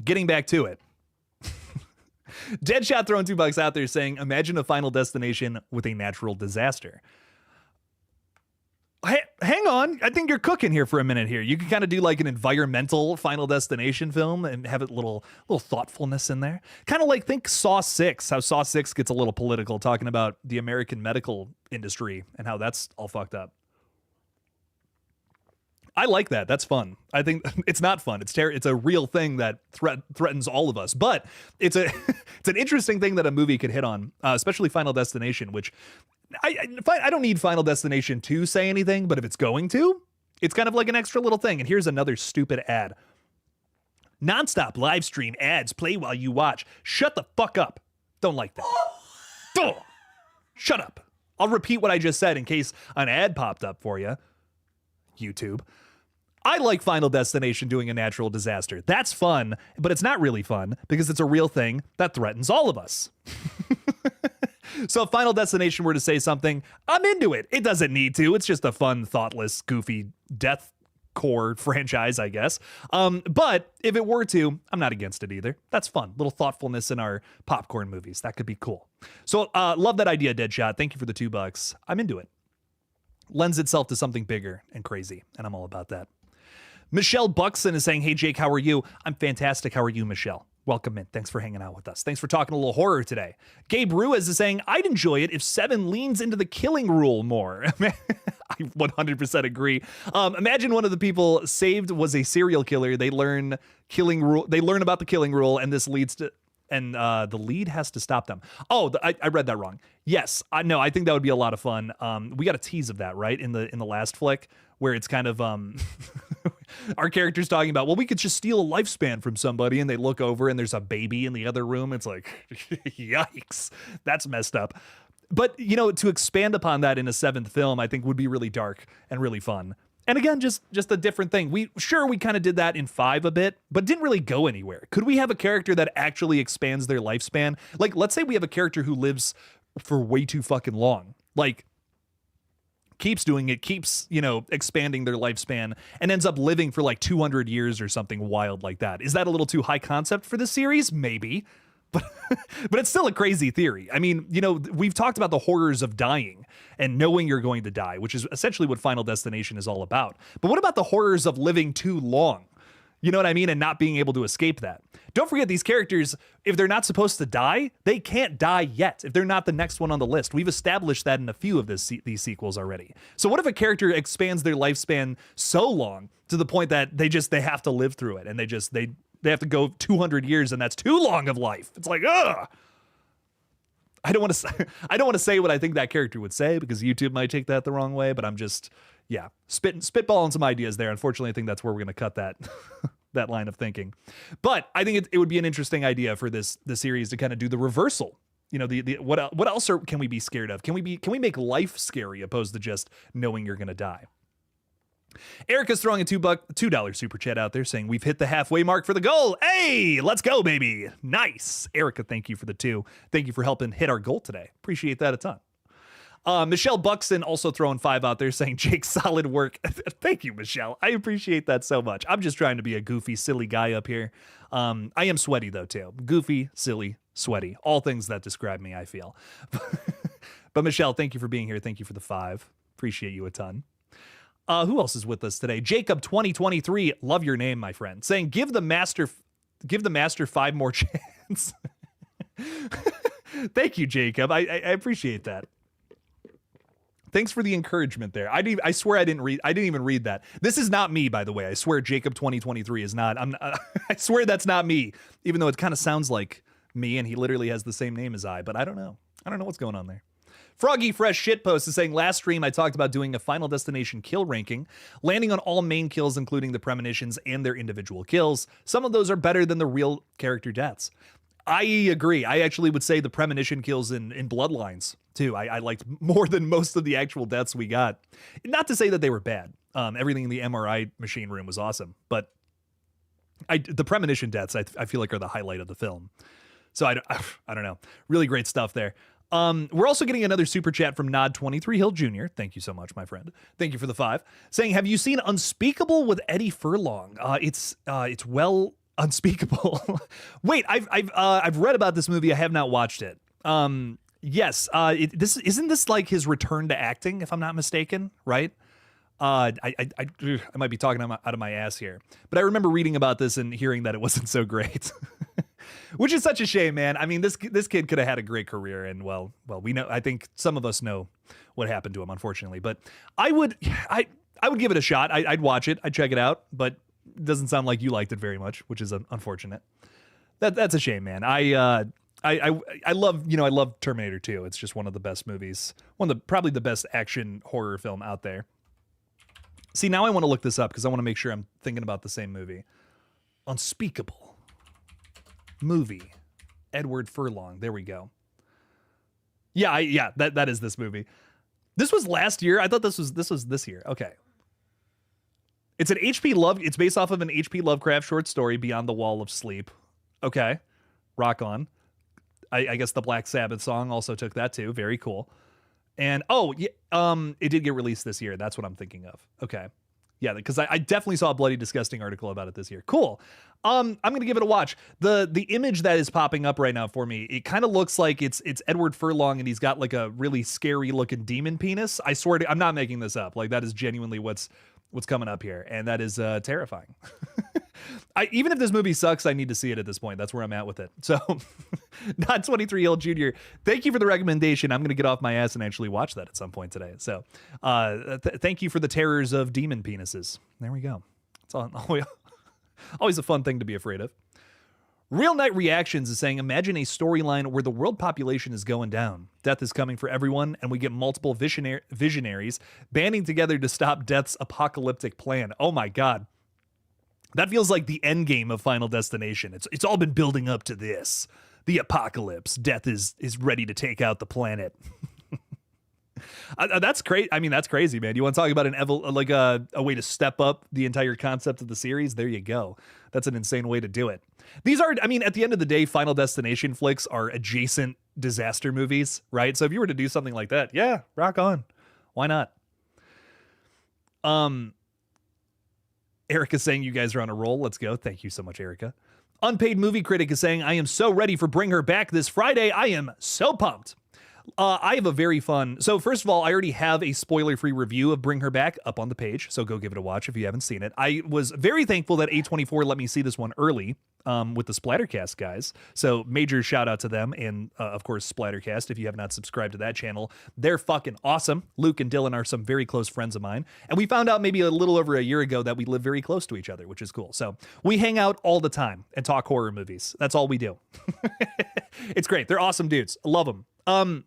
Getting back to it. Deadshot throwing $2 out there saying, imagine a Final Destination with a natural disaster. Hang on. I think you're cooking here for a minute here. You could kind of do like an environmental Final Destination film and have a little thoughtfulness in there. Kind of like think Saw 6, how Saw 6 gets a little political, talking about the American medical industry and how that's all fucked up. I like that. That's fun. I think it's not fun. It's a real thing that threatens all of us. But it's an interesting thing that a movie could hit on, especially Final Destination, which I don't need Final Destination to say anything, but if it's going to, it's kind of like an extra little thing. And here's another stupid ad. Nonstop live stream ads play while you watch. Shut the fuck up. Don't like that. Oh, shut up. I'll repeat what I just said in case an ad popped up for you. YouTube. I like Final Destination doing a natural disaster. That's fun, but it's not really fun because it's a real thing that threatens all of us. So if Final Destination were to say something, I'm into it. It doesn't need to. It's just a fun, thoughtless, goofy deathcore franchise, I guess. But if it were to, I'm not against it either. That's fun. Little thoughtfulness in our popcorn movies. That could be cool. So love that idea, Deadshot. Thank you for the $2. I'm into it. Lends itself to something bigger and crazy, and I'm all about that. Michelle Buxton is saying, hey, Jake, how are you? I'm fantastic. How are you, Michelle? Welcome in. Thanks for hanging out with us. Thanks for talking a little horror today. Gabe Ruiz is saying, I'd enjoy it if Seven leans into the killing rule more. I 100% agree. Imagine one of the people saved was a serial killer. They learn about the killing rule, and this leads to... And the lead has to stop them. Oh, I read that wrong. Yes, no, I think that would be a lot of fun. We got a tease of that, right? In the last flick, where it's kind of our character's talking about, well, we could just steal a lifespan from somebody, and they look over and there's a baby in the other room. It's like, yikes, that's messed up. But to expand upon that in a seventh film, I think would be really dark and really fun. And again, just a different thing. We kind of did that in 5 a bit, but didn't really go anywhere. Could we have a character that actually expands their lifespan? Like, let's say we have a character who lives for way too fucking long. Like, keeps doing it, keeps, expanding their lifespan, and ends up living for like 200 years or something wild like that. Is that a little too high concept for this series? Maybe. But it's still a crazy theory. I mean, we've talked about the horrors of dying and knowing you're going to die, which is essentially what Final Destination is all about. But what about the horrors of living too long? You know what I mean? And not being able to escape that. Don't forget, these characters, if they're not supposed to die, they can't die yet. If they're not the next one on the list. We've established that in a few of these sequels already. So what if a character expands their lifespan so long to the point that they have to live through it, and they have to go 200 years, and that's too long of life. It's like, ugh. I don't want to say what I think that character would say, because YouTube might take that the wrong way, but I'm just, spitballing some ideas there. Unfortunately, I think that's where we're going to cut that that line of thinking. But I think it would be an interesting idea for the series to kind of do the reversal. What else can we be scared of? Can we make life scary opposed to just knowing you're going to die? Erica's throwing a $2 super chat out there saying, we've hit the halfway mark for the goal. Hey, let's go, baby. Nice. Erica, thank you for the 2. Thank you for helping hit our goal today. Appreciate that a ton. Michelle Buxton also throwing 5 out there saying, Jake, solid work. Thank you, Michelle. I appreciate that so much. I'm just trying to be a goofy, silly guy up here. I am sweaty, though, too. Goofy, silly, sweaty. All things that describe me, I feel. But Michelle, thank you for being here. Thank you for the 5. Appreciate you a ton. Who else is with us today? Jacob 2023, love your name, my friend, saying give the master 5 more chance. Thank you, Jacob. I appreciate that. Thanks for the encouragement there. I swear I didn't even read that. This is not me, by the way. I swear Jacob 2023 is not. I swear that's not me, even though it kind of sounds like me, and he literally has the same name as I. But I don't know. I don't know what's going on there. Froggy Fresh Shitpost is saying, last stream I talked about doing a Final Destination kill ranking, landing on all main kills, including the premonitions and their individual kills. Some of those are better than the real character deaths. I agree. I actually would say the premonition kills in Bloodlines, too. I liked more than most of the actual deaths we got. Not to say that they were bad. Everything in the MRI machine room was awesome. But the premonition deaths, I feel like, are the highlight of the film. So I don't know. Really great stuff there. We're also getting another super chat from Nod23 Hill Jr. Thank you so much, my friend. Thank you for the 5. Saying, have you seen Unspeakable with Eddie Furlong? It's well Unspeakable. Wait, I've read about this movie. I have not watched it. Yes. This isn't this like his return to acting, if I'm not mistaken, right? I might be talking out of my ass here, but I remember reading about this and hearing that it wasn't so great, which is such a shame, man. I mean, this kid could have had a great career, and well, we know. I think some of us know what happened to him, unfortunately. But I would give it a shot. I'd watch it. I'd check it out. But it doesn't sound like you liked it very much, which is unfortunate. That's a shame, man. I love, I love Terminator 2. It's just one of the best movies, probably the best action horror film out there. See, now I want to look this up because I want to make sure I'm thinking about the same movie. Unspeakable movie, Edward Furlong. There we go. Yeah, that is this movie. This was last year. I thought this was this year. Okay. It's an it's based off of an H.P. Lovecraft short story, Beyond the Wall of Sleep. Okay. Rock on. I guess the Black Sabbath song also took that too. Very cool. And it did get released this year. That's what I'm thinking of. Okay. Yeah, because I definitely saw a Bloody Disgusting article about it this year. Cool. I'm gonna give it a watch. The image that is popping up right now for me, it kind of looks like it's Edward Furlong, and he's got like a really scary looking demon penis. I swear I'm not making this up. Like, that is genuinely what's coming up here, and that is terrifying. Even if this movie sucks, I need to see it at this point. That's where I'm at with it. So, not 23-year-old junior. Thank you for the recommendation. I'm going to get off my ass and actually watch that at some point today. So, thank you for the terrors of demon penises. There we go. It's always a fun thing to be afraid of. Real Night Reactions is saying, imagine a storyline where the world population is going down. Death is coming for everyone, and we get multiple visionaries banding together to stop Death's apocalyptic plan. Oh my God. That feels like the end game of Final Destination. It's all been building up to this. The apocalypse. Death is ready to take out the planet. That's great. I mean, that's crazy, man. You want to talk about a way to step up the entire concept of the series? There you go. That's an insane way to do it. These are, I mean, at the end of the day, Final Destination flicks are adjacent disaster movies, right? So if you were to do something like that, yeah, rock on. Why not? Erica's saying you guys are on a roll. Let's go. Thank you so much, Erica. Unpaid Movie Critic is saying, I am so ready for Bring Her Back this Friday. I am so pumped. I have a very fun... So first of all, I already have a spoiler-free review of Bring Her Back up on the page, so go give it a watch if you haven't seen it. I was very thankful that A24 let me see this one early with the Splattercast guys. So major shout out to them and, of course, Splattercast. If you have not subscribed to that channel, they're fucking awesome. Luke and Dylan are some very close friends of mine. And we found out maybe a little over a year ago that we live very close to each other, which is cool. So we hang out all the time and talk horror movies. That's all we do. It's great. They're awesome dudes. I love them.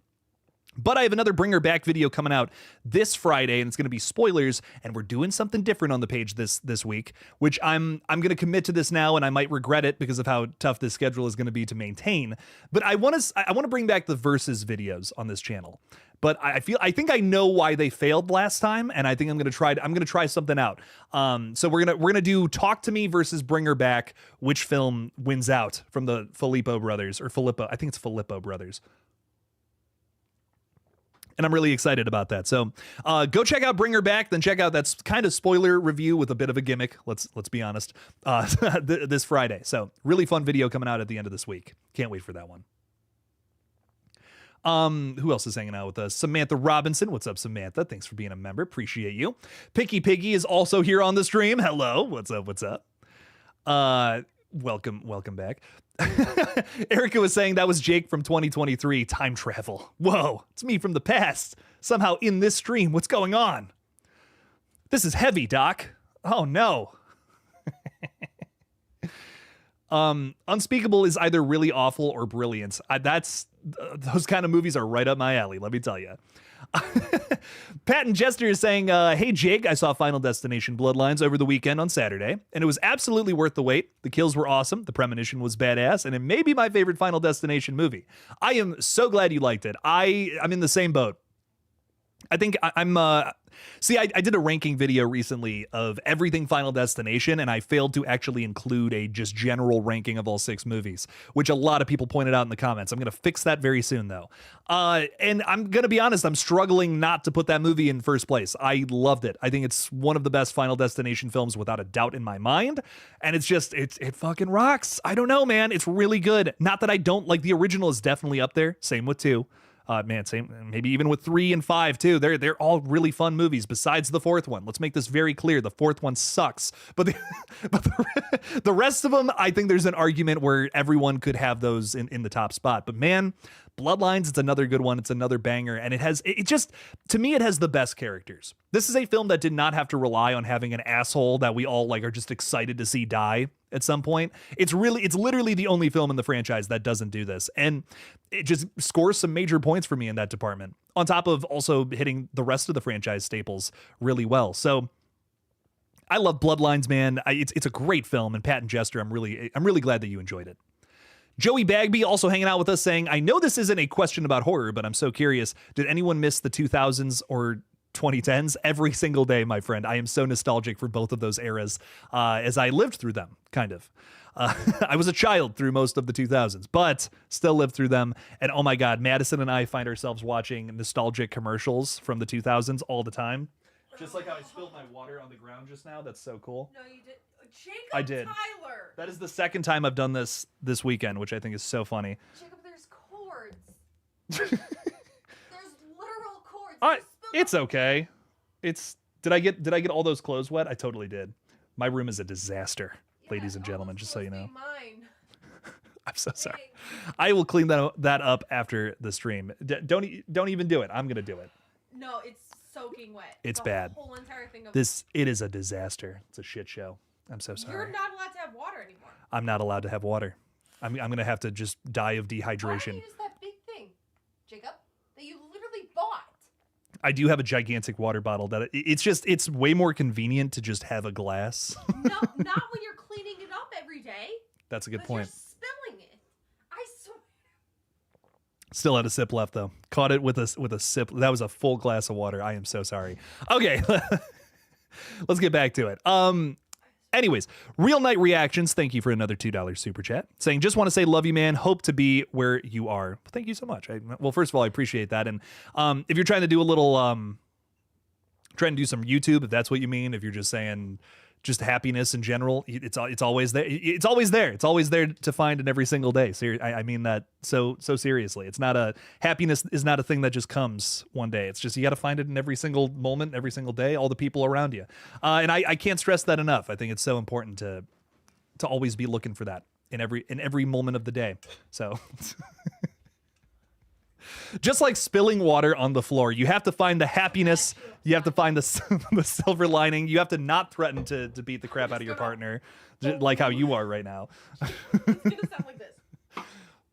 But I have another Bring Her Back video coming out this Friday, and it's going to be spoilers, and we're doing something different on the page this week, which I'm going to commit to this now, and I might regret it because of how tough this schedule is going to be to maintain. But I want to bring back the versus videos on this channel. But I think I know why they failed last time, and I think I'm going to try something out. So we're gonna do Talk to Me versus Bring Her Back. Which film wins out from the Filippo brothers, or Filippo? I think it's Filippo brothers. And I'm really excited about that. So go check out Bring Her Back, then check out that kind of spoiler review with a bit of a gimmick. Let's be honest. This Friday. So really fun video coming out at the end of this week. Can't wait for that one. Who else is hanging out with us? Samantha Robinson. What's up, Samantha? Thanks for being a member. Appreciate you. Picky Piggy is also here on the stream. Hello. What's up? What's up? Welcome back. Erica was saying that was Jake from 2023. Time travel. Whoa, it's me from the past. Somehow in this stream. What's going on? This is heavy, Doc. Oh no. Unspeakable is either really awful or brilliant. Those kind of movies are right up my alley, let me tell you. Pat and Jester is saying, hey Jake, I saw Final Destination Bloodlines over the weekend on Saturday, and it was absolutely worth the wait. The kills were awesome, the premonition was badass, and it may be my favorite Final Destination movie. I am so glad you liked it. I'm in the same boat. I think I'm see, I did a ranking video recently of everything Final Destination, and I failed to actually include a just general ranking of all 6 movies, which a lot of people pointed out in the comments. I'm going to fix that very soon, though. And I'm going to be honest, I'm struggling not to put that movie in first place. I loved it. I think it's one of the best Final Destination films without a doubt in my mind. And it's just, it fucking rocks. I don't know, man. It's really good. Not that I don't like the original is definitely up there. Same with 2. Man, same, maybe even with 3 and 5 too. They're all really fun movies. Besides the 4th one, let's make this very clear: the 4th one sucks. But the rest of them, I think there's an argument where everyone could have those in the top spot. But man, Bloodlines, it's another good one. It's another banger, and it just, to me, it has the best characters. This is a film that did not have to rely on having an asshole that we all like are just excited to see die at some point. It's literally the only film in the franchise that doesn't do this, and it just scores some major points for me in that department, on top of also hitting the rest of the franchise staples really well. So I love Bloodlines, man. It's a great film, and Pat and Jester, I'm really glad that you enjoyed it. Joey Bagby also hanging out with us saying, I know this isn't a question about horror, but I'm so curious. Did anyone miss the 2000s or 2010s? Every single day, my friend. I am so nostalgic for both of those eras as I lived through them, kind of. I was a child through most of the 2000s, but still lived through them. And oh my God, Madison and I find ourselves watching nostalgic commercials from the 2000s all the time. Just like how I spilled my water on the ground just now. That's so cool. No, you did. Jacob I did. Tyler. That is the second time I've done this weekend, which I think is so funny. Jacob, there's cords. There's literal cords. It's okay. Did I get all those clothes wet? I totally did. My room is a disaster, ladies and gentlemen, just so you know. Mine. I'm so sorry. I will clean that up after the stream. Don't even do it. I'm gonna do it. No, it's soaking wet. It's the bad. Whole entire thing of It is a disaster. It's a shit show. I'm so sorry. You're not allowed to have water anymore. I'm not allowed to have water. I'm gonna have to just die of dehydration. Why don't you use that big thing, Jacob, that you literally bought? I do have a gigantic water bottle that it's way more convenient to just have a glass. No, not when you're cleaning it up every day. That's a good point. You're spilling it. I swear. Still had a sip left though. Caught it with a sip. That was a full glass of water. I am so sorry. Okay, let's get back to it. Anyways, Real Night Reactions, thank you for another $2 super chat. Saying, just want to say love you, man. Hope to be where you are. Thank you so much. Well, first of all, I appreciate that. And if you're trying to do a little, trying to do some YouTube, if that's what you mean, if you're just saying just happiness in general, it's always there. It's always there. It's always there to find in every single day. I mean that so seriously. It's not happiness is not a thing that just comes one day. It's just you got to find it in every single moment, every single day, all the people around you. And I can't stress that enough. I think it's so important to always be looking for that in every moment of the day. So just like spilling water on the floor, you have to find the happiness. You have to find the silver lining. You have to not threaten to beat the crap out of your partner, like how you are right now. It's gonna sound like this.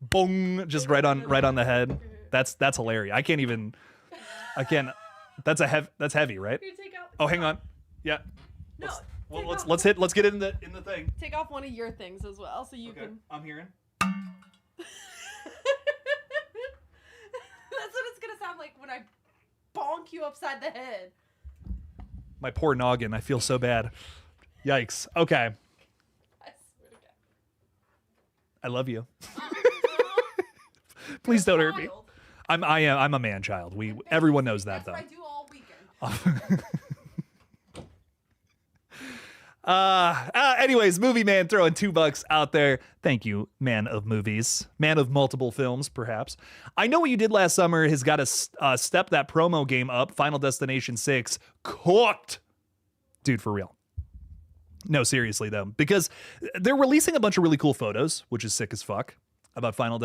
Boom! Just right on the head. That's hilarious. I can't. That's heavy, right? Here, take out. Oh, hang on. Yeah. No. Let's get it in the thing. Take off one of your things as well, so you can. I'm hearing. That's what it's gonna sound like when I bonk you upside the head. My poor noggin. I feel so bad. Yikes. Okay. I swear to God. I love you. Please don't hurt me. I'm a man child. Everyone knows that though. That's what I do all weekend. Anyways, Movie Man throwing $2 out there. Thank you, man of movies, man of multiple films, perhaps. I know what you did last summer has got to step that promo game up. Final Destination 6 cooked, dude, for real. No, seriously though, because they're releasing a bunch of really cool photos, which is sick as fuck. About Final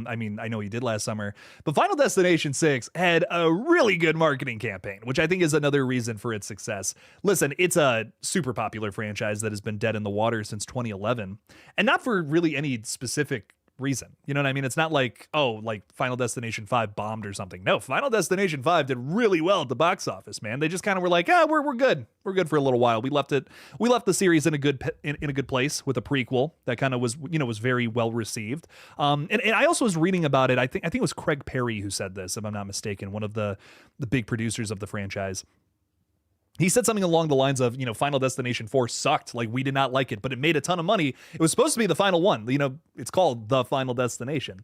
I mean, I know what you did last summer, but Final Destination 6 had a really good marketing campaign, which I think is another reason for its success. Listen, it's a super popular franchise that has been dead in the water since 2011, and not for really any specific reason. You know what I mean? It's not like, oh, like Final Destination 5 bombed or something. No, Final Destination 5 did really well at the box office, man. They just kind of were like, we're good. We're good for a little while. We left the series in a good place with a prequel that kind of was very well received. And I also was reading about it. I think it was Craig Perry who said this, if I'm not mistaken, one of the big producers of the franchise. He said something along the lines of, Final Destination 4 sucked. Like, we did not like it, but it made a ton of money. It was supposed to be the final one. It's called The Final Destination.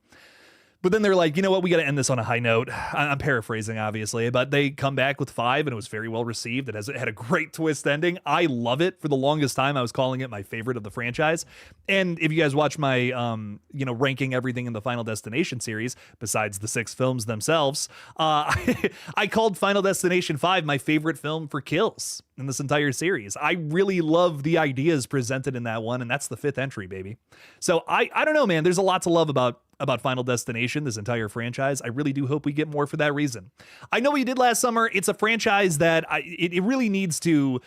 But then they're like, you know what? We got to end this on a high note. I'm paraphrasing, obviously, but they come back with 5, and it was very well received. It had a great twist ending. I love it. For the longest time, I was calling it my favorite of the franchise. And if you guys watch my, ranking everything in the Final Destination series, besides the 6 films themselves, I called Final Destination 5 my favorite film for kills in this entire series. I really love the ideas presented in that one, and that's the 5th entry, baby. So I don't know, man. There's a lot to love about Final Destination, this entire franchise. I really do hope we get more for that reason. I know what you did last summer. It's a franchise that it really needs to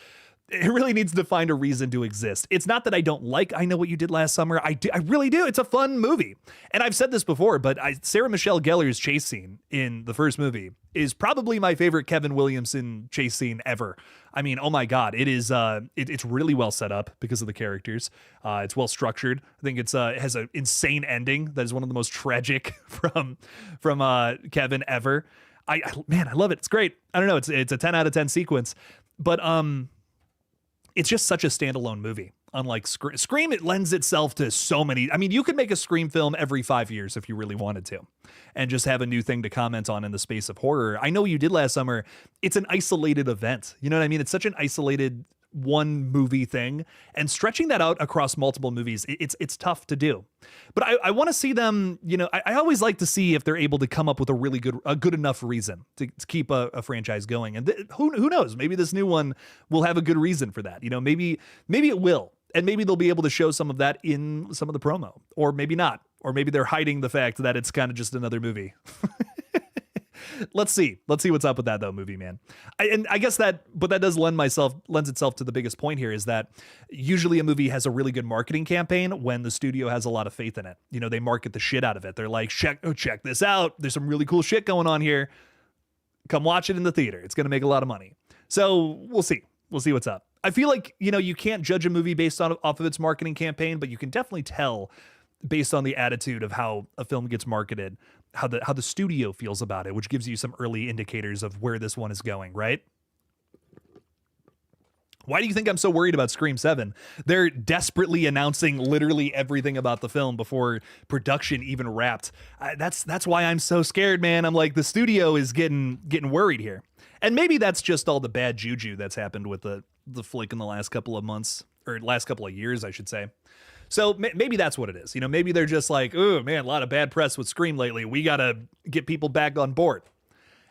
find a reason to exist. It's not that I don't like I Know What You Did Last Summer. I really do. It's a fun movie. And I've said this before, but Sarah Michelle Gellar's chase scene in the first movie is probably my favorite Kevin Williamson chase scene ever. I mean, oh my God, it is. It's really well set up because of the characters. It's well structured. I think it has an insane ending that is one of the most tragic from Kevin ever. I love it. It's great. I don't know. It's a 10 out of 10 sequence, but it's just such a standalone movie. Unlike Scream, it lends itself to so many. I mean, you could make a Scream film every 5 years if you really wanted to, and just have a new thing to comment on in the space of horror. I Know What You Did Last Summer. It's an isolated event. You know what I mean? It's such an isolated one movie thing, and stretching that out across multiple movies, it's tough to do. But I want to see them, I always like to see if they're able to come up with a good enough reason to keep a franchise going. And who knows, maybe this new one will have a good reason for that. Maybe it will. And maybe they'll be able to show some of that in some of the promo, or maybe not, or maybe they're hiding the fact that it's kind of just another movie. Let's see what's up with that though, movie man. I guess that does lends itself to the biggest point here, is that usually a movie has a really good marketing campaign when the studio has a lot of faith in it. They market the shit out of it. They're like, check this out. There's some really cool shit going on here. Come watch it in the theater. It's going to make a lot of money. So we'll see. We'll see what's up. I feel like, you can't judge a movie based off of its marketing campaign, but you can definitely tell based on the attitude of how a film gets marketed, how the studio feels about it, which gives you some early indicators of where this one is going, right? Why do you think I'm so worried about Scream 7? They're desperately announcing literally everything about the film before production even wrapped. That's why I'm so scared, man. I'm like, the studio is getting worried here. And maybe that's just all the bad juju that's happened with the flick in the last couple of months, or last couple of years, I should say. So maybe that's what it is. Maybe they're just like, oh man, a lot of bad press with Scream lately. We got to get people back on board.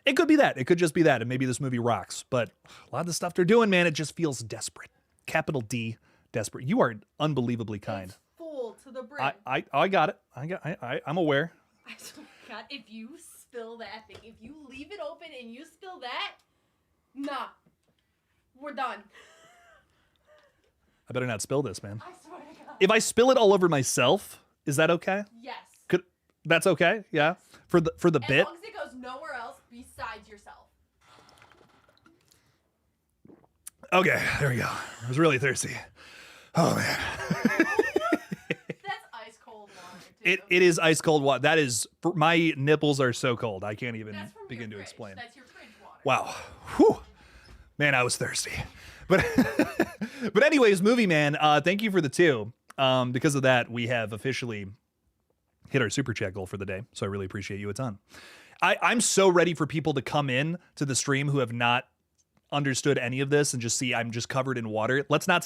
It could be that. It could just be that. And maybe this movie rocks. But a lot of the stuff they're doing, man, it just feels desperate. Capital D, desperate. You are unbelievably kind. It's full to the brim. I got it. I'm aware. I swear to God, if you spill that thing, if you leave it open and you spill that, nah, we're done. I better not spill this, man. I swear to God. If I spill it all over myself, is that okay? Yes. That's okay? Yeah. For the bit. As long as it goes nowhere else besides yourself. Okay, there we go. I was really thirsty. Oh man. That's ice cold water too. It is ice cold water. That is, my nipples are so cold. I can't even begin to fridge. explain. That's your fridge water. Wow. Whew. Man, I was thirsty. But but anyways, movie man, thank you for the 2. Because of that, we have officially hit our super chat goal for the day. So I really appreciate you a ton. I'm so ready for people to come in to the stream who have not understood any of this and just see I'm just covered in water.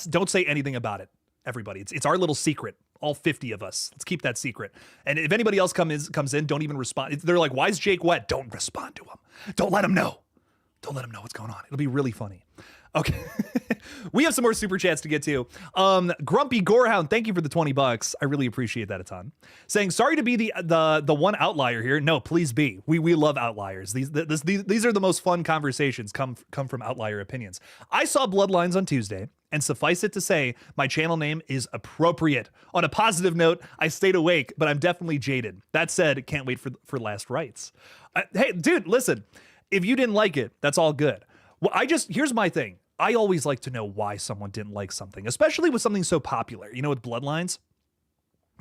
Don't say anything about it, everybody. It's our little secret. All 50 of us. Let's keep that secret. And if anybody else comes in, don't even respond. They're like, why is Jake wet? Don't respond to him. Don't let him know. Don't let him know what's going on. It'll be really funny. Okay. We have some more super chats to get to. Grumpy Gorehound, thank you for the $20. I really appreciate that a ton. Saying, sorry to be the one outlier here. No, please be. We love outliers. These are the most fun conversations come from outlier opinions. I saw Bloodlines on Tuesday, And suffice it to say, my channel name is appropriate. On a positive note, I stayed awake, but I'm definitely jaded. That said, can't wait for Last Rites. Hey, dude, listen, if you didn't like it, that's all good. Well, here's my thing. I always like to know why someone didn't like something, especially with something so popular, with Bloodlines.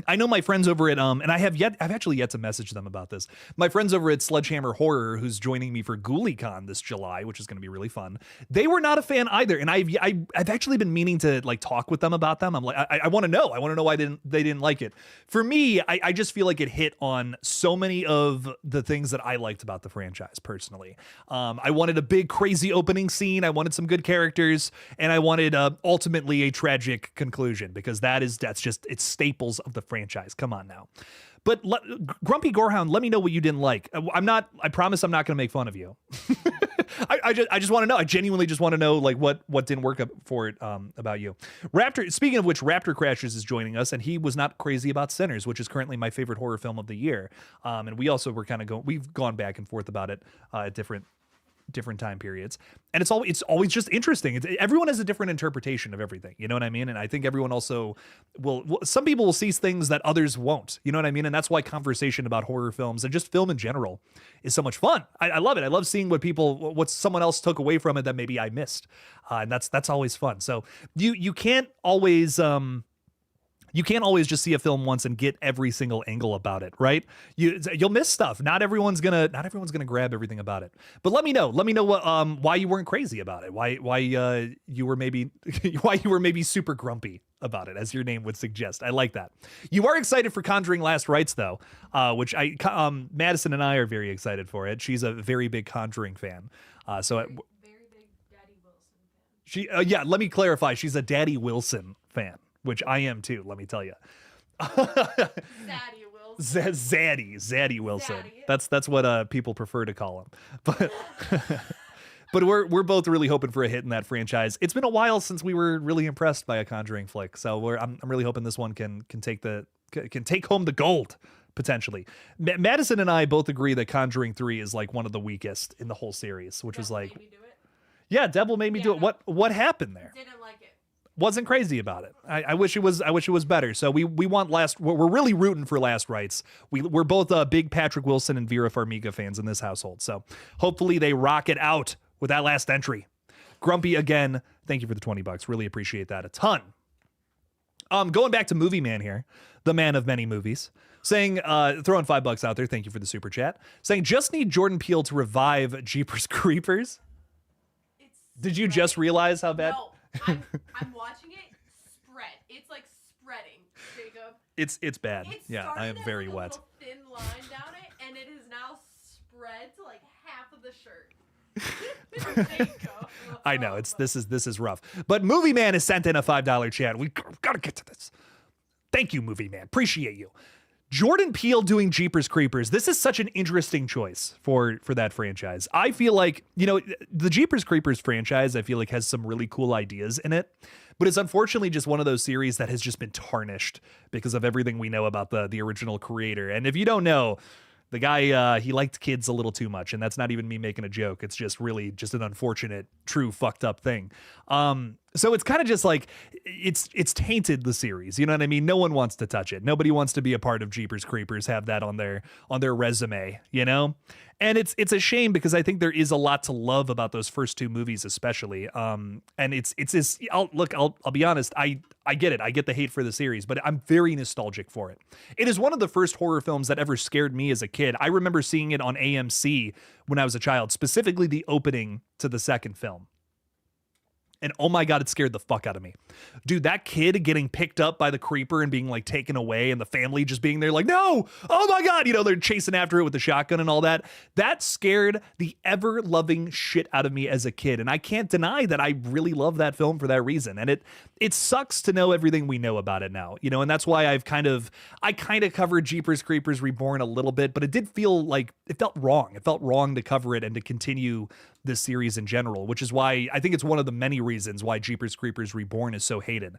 I know my friends over at and I've actually yet to message them about this. My friends over at Sledgehammer Horror, who's joining me for GhouliCon this July, which is going to be really fun. They were not a fan either, and I've actually been meaning to like talk with them about them. I'm like, I want to know. I want to know why they didn't like it. For me, I just feel like it hit on so many of the things that I liked about the franchise personally. I wanted a big crazy opening scene. I wanted some good characters, and I wanted ultimately a tragic conclusion, because that's just it's staples of the franchise. Come on now. But Grumpy Gorehound, let me know what you didn't like. I promise I'm not going to make fun of you. I just want to know. I genuinely just want to know like what didn't work for it about you. Speaking of which, Raptor Crashers is joining us, and he was not crazy about Sinners, which is currently my favorite horror film of the year. And we also were we've gone back and forth about it at different time periods, and it's always just interesting. Everyone has a different interpretation of everything, you know what I mean? And I think everyone also some people will see things that others won't, you know what I mean? And that's why conversation about horror films and just film in general is so much fun. I love it. I love seeing what someone else took away from it that maybe I missed, and that's always fun. So you can't always just see a film once and get every single angle about it, right? You'll miss stuff. Not everyone's gonna grab everything about it. But let me know what why you weren't crazy about it. Why you were maybe super grumpy about it, as your name would suggest. I like that. You are excited for Conjuring Last Rites though, which Madison and I are very excited for it. She's a very big Conjuring fan. Very big Daddy Wilson fan. Let me clarify. She's a Daddy Wilson fan, which I am too, let me tell you. Zaddy Wilson. Zaddy Wilson. Zaddy. That's what people prefer to call him. But but we're both really hoping for a hit in that franchise. It's been a while since we were really impressed by a Conjuring flick, so I'm really hoping this one can take home the gold potentially. Madison and I both agree that Conjuring 3 is like one of the weakest in the whole series, which was like, made me do it. Yeah, Devil made me do it. What happened there? Didn't like it. Wasn't crazy about it. I wish it was better. So we want we're really rooting for Last Rites. We're both big Patrick Wilson and Vera Farmiga fans in this household. So hopefully they rock it out with that last entry. Grumpy, again, thank you for the $20. Really appreciate that a ton. Going back to Movie Man here, the man of many movies, saying, throwing $5 out there. Thank you for the super chat. Saying, just need Jordan Peele to revive Jeepers Creepers. Did you just realize how bad? No. I'm watching it spread. It's like spreading, Jacob. It's bad. It Yeah, I am very like wet. a thin line down it, and it is now spread to like half of the shirt. Jacob. I know this is rough. But Movie Man has sent in a $5 chat. We gotta get to this. Thank you, Movie Man. Appreciate you. Jordan Peele doing Jeepers Creepers. This is such an interesting choice for that franchise. I feel like, the Jeepers Creepers franchise, I feel like has some really cool ideas in it, but it's unfortunately just one of those series that has just been tarnished because of everything we know about the original creator. And if you don't know, the guy, he liked kids a little too much, and that's not even me making a joke. It's just really just an unfortunate, true fucked up thing. So it's kind of just like, it's tainted the series. You know what I mean? No one wants to touch it. Nobody wants to be a part of Jeepers Creepers, have that on their resume, And it's a shame, because I think there is a lot to love about those first two movies, especially. And it's this. I'll be honest. I get it. I get the hate for the series, but I'm very nostalgic for it. It is one of the first horror films that ever scared me as a kid. I remember seeing it on AMC when I was a child, specifically the opening to the second film. And oh my God, it scared the fuck out of me. Dude, that kid getting picked up by the creeper and being like taken away, and the family just being there like, no, oh my God, they're chasing after it with the shotgun and all that. That scared the ever loving shit out of me as a kid. And I can't deny that I really love that film for that reason. And it sucks to know everything we know about it now, and that's why I kind of covered Jeepers Creepers Reborn a little bit, but it did feel like it felt wrong. It felt wrong to cover it and to continue this series in general, which is why I think it's one of the many reasons why Jeepers Creepers Reborn is so hated.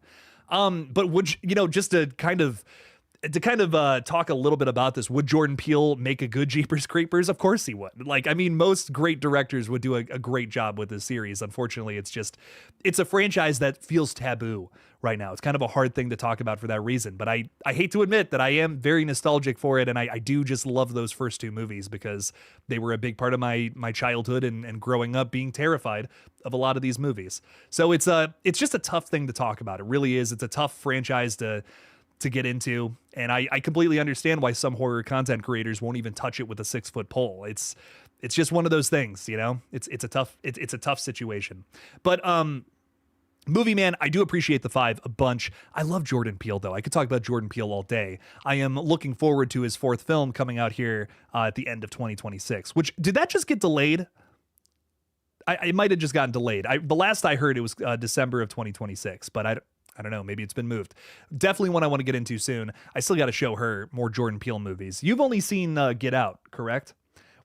But just to kind of to kind of talk a little bit about this, would Jordan Peele make a good Jeepers Creepers? Of course he would. Like, I mean, most great directors would do a great job with this series. Unfortunately, it's a franchise that feels taboo right now. It's kind of a hard thing to talk about for that reason. But I hate to admit that I am very nostalgic for it, and I do just love those first two movies because they were a big part of my childhood and growing up being terrified of a lot of these movies. So it's just a tough thing to talk about. It really is. It's a tough franchise to get into, and I completely understand why some horror content creators won't even touch it with a 6-foot pole. It's just one of those things, you know. It's a tough situation. But Movie Man, I do appreciate the 5 a bunch. I love Jordan Peele, though. I could talk about Jordan Peele all day. I am looking forward to his 4th film coming out here at the end of 2026. Which, did that just get delayed? It might have just gotten delayed. The last I heard, it was December of 2026, but I don't know. Maybe it's been moved. Definitely one I want to get into soon. I still got to show her more Jordan Peele movies. You've only seen Get Out, correct?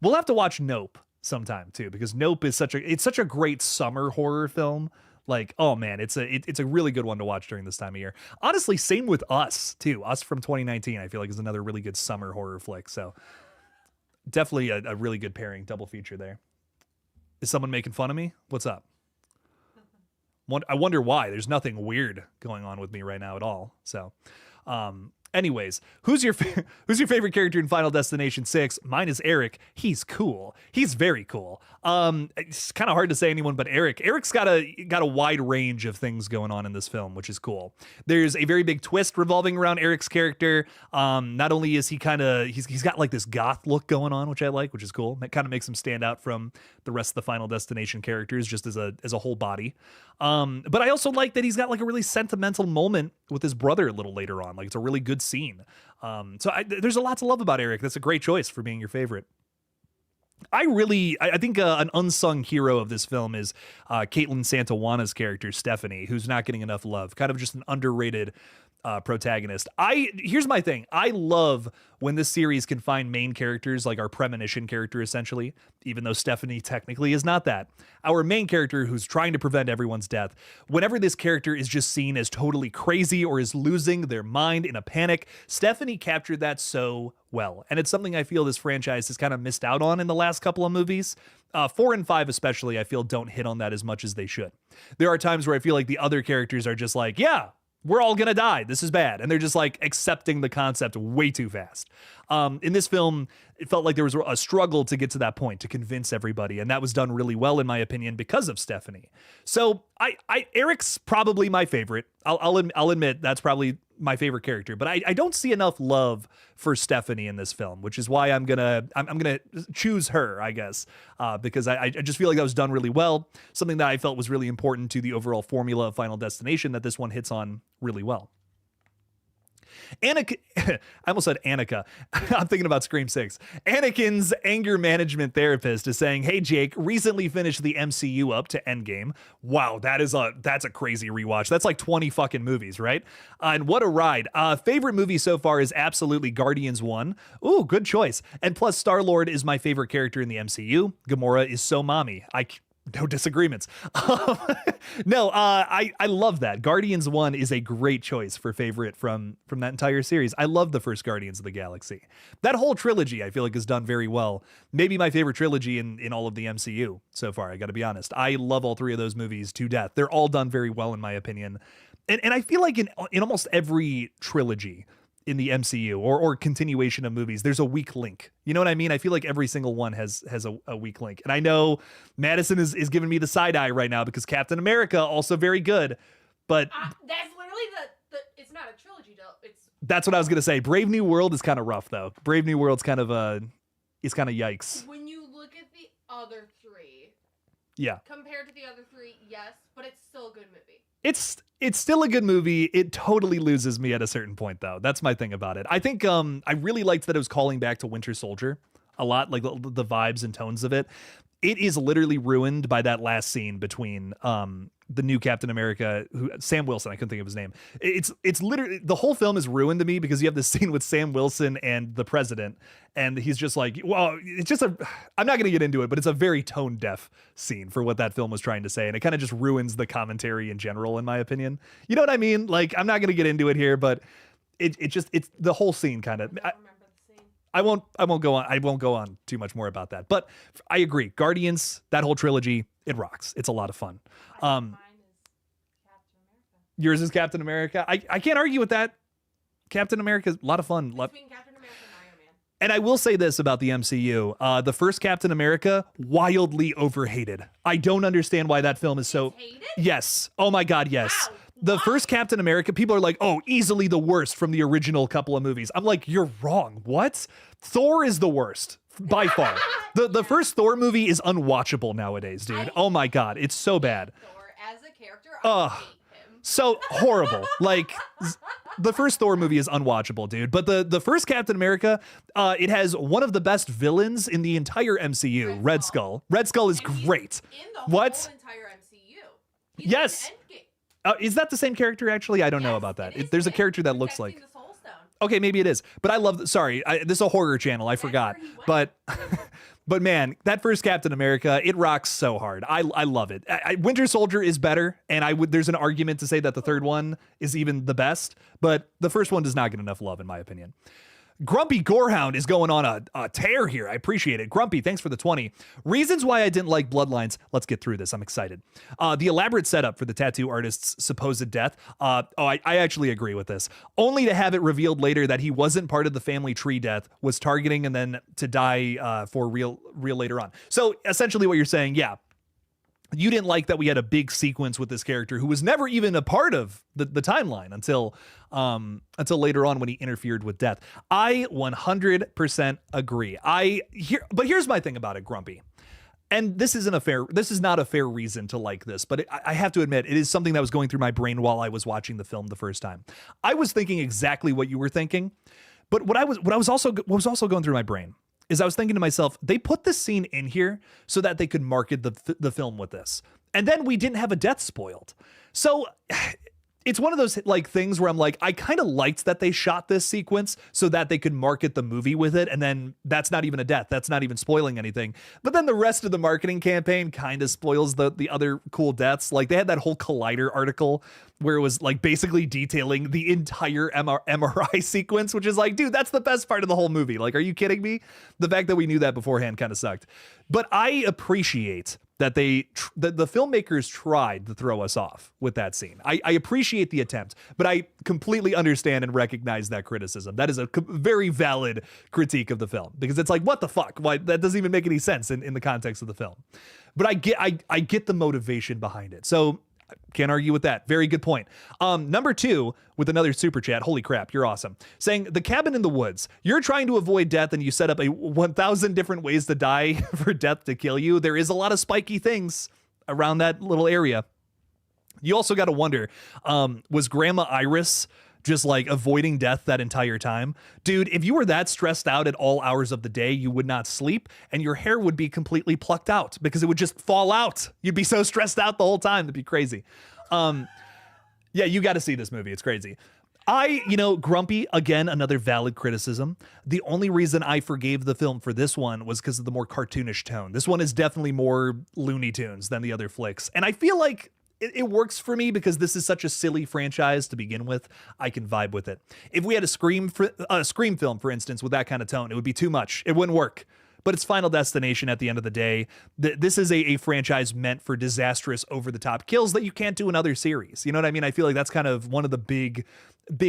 We'll have to watch Nope sometime too, because Nope is such a great summer horror film. Like, oh man, it's a really good one to watch during this time of year. Honestly, same with Us too. Us from 2019, I feel like is another really good summer horror flick. So definitely a really good pairing, double feature there. Is someone making fun of me? What's up? I wonder why. There's nothing weird going on with me right now at all. So, anyways, who's your favorite character in Final Destination 6? Mine is Eric. He's cool. He's very cool. It's kind of hard to say anyone but Eric. Eric's got a wide range of things going on in this film, which is cool. There's a very big twist revolving around Eric's character. Not only is he he's got like this goth look going on, which I like, which is cool. That kind of makes him stand out from the rest of the Final Destination characters just as a whole body. But I also like that he's got like a really sentimental moment with his brother a little later on. Like, it's a really good scene. So there's a lot to love about Eric. That's a great choice for being your favorite. I think an unsung hero of this film is Caitlin Santawanna's character, Stephanie, who's not getting enough love. Kind of just an underrated protagonist. Here's my thing. I love when this series can find main characters like our premonition character, essentially, even though Stephanie technically is not that. Our main character who's trying to prevent everyone's death. Whenever this character is just seen as totally crazy or is losing their mind in a panic, Stephanie captured that so well. And it's something I feel this franchise has kind of missed out on in the last couple of movies. 4 and 5 especially, I feel, don't hit on that as much as they should. There are times where I feel like the other characters are just like, yeah, we're all gonna die. This is bad. And they're just like accepting the concept way too fast. In this film, it felt like there was a struggle to get to that point, to convince everybody. And that was done really well, in my opinion, because of Stephanie. So Eric's probably my favorite. I'll admit that's probably my favorite character, but I don't see enough love for Stephanie in this film, which is why I'm gonna choose her, I guess, because I just feel like that was done really well. Something that I felt was really important to the overall formula of Final Destination that this one hits on really well. I almost said Annika. I'm thinking about Scream 6. Anakin's anger management therapist is saying, "Hey Jake, recently finished the MCU up to Endgame. Wow, that's a crazy rewatch. That's like 20 fucking movies, right? And what a ride. Favorite movie so far is absolutely Guardians 1. Ooh, good choice. And plus Star-Lord is my favorite character in the MCU. Gamora is so mommy. No disagreements. No, I love that. Guardians 1 is a great choice for favorite from that entire series. I love the first Guardians of the Galaxy. That whole trilogy, I feel like, is done very well. Maybe my favorite trilogy in all of the MCU so far, I gotta be honest. I love all 3 of those movies to death. They're all done very well, in my opinion. And I feel like in almost every trilogy in the MCU or continuation of movies, there's a weak link. You know what I mean? I feel like every single one has a weak link. And I know Madison is giving me the side eye right now because Captain America, also very good, but that's literally it's not a trilogy though. That's what I was going to say. Brave New World is kind of rough though. Brave New World's kind of yikes. When you look at the other 3, yeah, compared to the other 3, yes, but it's still a good movie. It's still a good movie. It totally loses me at a certain point, though. That's my thing about it. I think I really liked that it was calling back to Winter Soldier a lot, like the vibes and tones of it. It is literally ruined by that last scene between the new Captain America, Sam Wilson. I couldn't think of his name. It's literally, the whole film is ruined to me because you have this scene with Sam Wilson and the president, and he's just like, well, it's just I'm not going to get into it, but it's a very tone deaf scene for what that film was trying to say, and it kind of just ruins the commentary in general, in my opinion. You know what I mean? Like, I'm not going to get into it here, but it's the whole scene kind of. I don't remember the scene. I won't go on too much more about that. But I agree. Guardians, that whole trilogy, it rocks. It's a lot of fun. Mine is Captain America. Yours is Captain America. I can't argue with that. Captain America is a lot of fun. Between Captain America and Iron Man. And I will say this about the MCU. The first Captain America, wildly overhated. I don't understand why that film is so... Hated? Yes. Oh my God, yes. Wow. The What? first Captain America, people are like, oh, easily the worst from the original couple of movies. I'm like, you're wrong. What? Thor is the worst, by far. The first Thor movie is unwatchable nowadays, dude. Oh my God, it's so bad. Thor as a character, Ugh. I hate him. So horrible. Like... The first Thor movie is unwatchable, dude. But the first Captain America, it has one of the best villains in the entire MCU, Red Skull. Red Skull is And he's great. In the What? whole entire MCU. He's Yes. in Endgame. Is that the same character, actually? I don't know Yes, about that. it is There's a him character that looks like... protecting the Soul Stone. Okay, maybe it is. But I love... Sorry, this is a horror channel. I forgot. where he went. But... But man, that first Captain America, it rocks so hard. I love it. Winter Soldier is better, and there's an argument to say that the third one is even the best, but the first one does not get enough love, in my opinion. Grumpy Gorehound is going on a tear here. I appreciate it. Grumpy, thanks for the 20. Reasons why I didn't like Bloodlines. Let's get through this. I'm excited. The elaborate setup for the tattoo artist's supposed death. I actually agree with this. Only to have it revealed later that he wasn't part of the family tree death, was targeting and then to die for real later on. So essentially what you're saying, yeah, you didn't like that we had a big sequence with this character who was never even a part of the timeline until later on when he interfered with death. I 100% agree. But here's my thing about it, Grumpy. And this is not a fair reason to like this, but I have to admit, it is something that was going through my brain while I was watching the film the first time. I was thinking exactly what you were thinking, but what was also going through my brain is I was thinking to myself, they put this scene in here so that they could market the film with this. And then we didn't have a death spoiled. So it's one of those like things where I'm like, I kind of liked that they shot this sequence so that they could market the movie with it. And then that's not even a death. That's not even spoiling anything. But then the rest of the marketing campaign kind of spoils the other cool deaths. Like they had that whole Collider article where it was like basically detailing the entire MRI sequence, which is like, dude, that's the best part of the whole movie. Like, are you kidding me? The fact that we knew that beforehand kind of sucked. But I appreciate that the filmmakers tried to throw us off with that scene. I appreciate the attempt, but I completely understand and recognize that criticism. That is a very valid critique of the film, because it's like, what the fuck? Why, that doesn't even make any sense in the context of the film. But I get the motivation behind it. So can't argue with that. Very good point. Number 2, with another super chat. Holy crap, you're awesome. Saying, the cabin in the woods. You're trying to avoid death and you set up 1,000 different ways to die for death to kill you. There is a lot of spiky things around that little area. You also got to wonder, was Grandma Iris just like avoiding death that entire time? Dude, if you were that stressed out at all hours of the day, you would not sleep and your hair would be completely plucked out because it would just fall out. You'd be so stressed out the whole time. That'd be crazy. Yeah, you got to see this movie. It's crazy. Grumpy, again, another valid criticism. The only reason I forgave the film for this one was because of the more cartoonish tone. This one is definitely more Looney Tunes than the other flicks. And I feel like it works for me because this is such a silly franchise to begin with. I can vibe with it. If we had a Scream film, for instance, with that kind of tone, it would be too much. It wouldn't work. But it's Final Destination at the end of the day. This is a franchise meant for disastrous, over-the-top kills that you can't do in other series. You know what I mean? I feel like that's kind of one of the big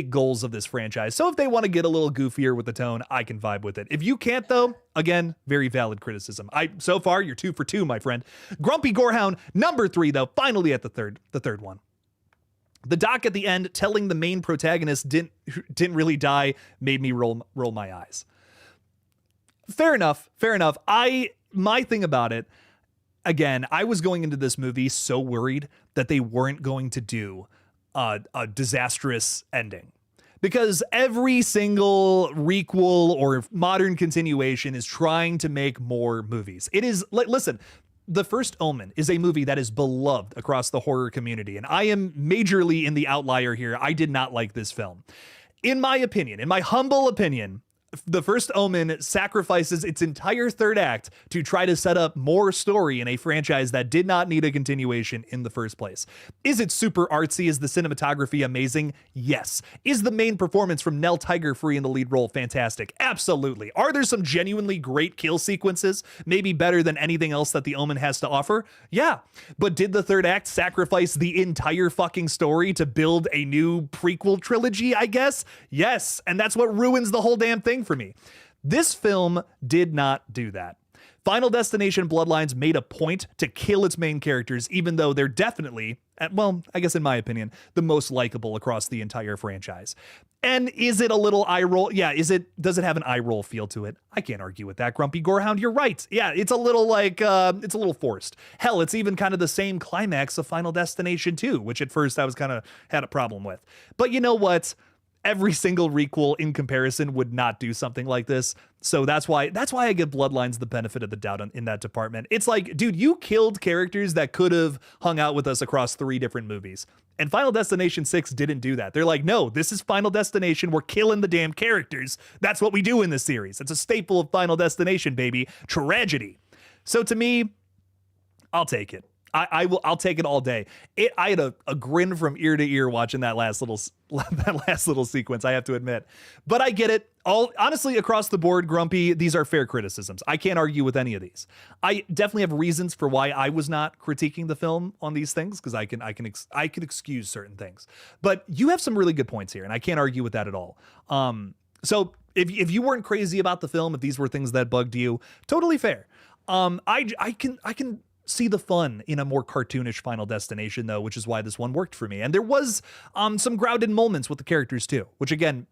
goals of this franchise. So if they want to get a little goofier with the tone, I can vibe with it. If you can't, though, again, very valid criticism. So far, you're 2 for 2, my friend. Grumpy Gorehound, number 3, though, finally at the third one. The doc at the end telling the main protagonist didn't really die made me roll my eyes. Fair enough. My thing about it, again, I was going into this movie so worried that they weren't going to do a disastrous ending, because every single requel or modern continuation is trying to make more movies. It is, listen, The First Omen is a movie that is beloved across the horror community, and I am majorly in the outlier here. I did not like this film. In my opinion, in my humble opinion, the first Omen sacrifices its entire third act to try to set up more story in a franchise that did not need a continuation in the first place. Is it super artsy? Is the cinematography amazing? Yes. Is the main performance from Nell Tiger-Free in the lead role fantastic? Absolutely. Are there some genuinely great kill sequences? Maybe better than anything else that the Omen has to offer? Yeah. But did the third act sacrifice the entire fucking story to build a new prequel trilogy, I guess? Yes. And that's what ruins the whole damn thing for me. This film did not do that. Final Destination Bloodlines made a point to kill its main characters, even though they're definitely, well, I guess in my opinion, the most likable across the entire franchise. And is it a little eye roll? Yeah, does it have an eye roll feel to it? I can't argue with that, Grumpy Gorehound. You're right. Yeah, it's a little like, it's a little forced. Hell, it's even kind of the same climax of Final Destination 2, which at first I was kind of had a problem with. But you know what? Every single requel in comparison would not do something like this. So that's why I give Bloodlines the benefit of the doubt in that department. It's like, dude, you killed characters that could have hung out with us across 3 different movies. And Final Destination 6 didn't do that. They're like, no, this is Final Destination. We're killing the damn characters. That's what we do in this series. It's a staple of Final Destination, baby. Tragedy. So to me, I'll take it. I'll take it all day. I had a grin from ear to ear watching that last little sequence, I have to admit. But I get it. Honestly, across the board, Grumpy, these are fair criticisms. I can't argue with any of these. I definitely have reasons for why I was not critiquing the film on these things, because I can excuse certain things. But you have some really good points here, and I can't argue with that at all. So if you weren't crazy about the film, if these were things that bugged you, totally fair. I can see the fun in a more cartoonish Final Destination, though, which is why this one worked for me. And there was some grounded moments with the characters too, which again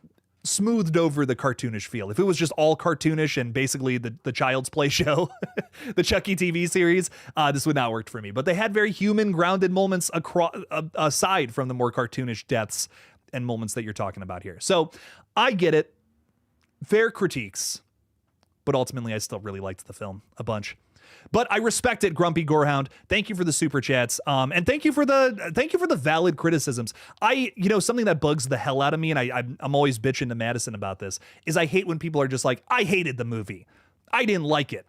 smoothed over the cartoonish feel. If it was just all cartoonish and basically the Child's Play show, the Chucky TV series, this would not work for me. But they had very human, grounded moments aside from the more cartoonish deaths and moments that you're talking about here. So I get it. Fair critiques, but ultimately I still really liked the film a bunch. But I respect it, Grumpy Gorehound. Thank you for the super chats, and thank you for the valid criticisms. Something that bugs the hell out of me, and I'm always bitching to Madison about this, is I hate when people are just like, I hated the movie. I didn't like it.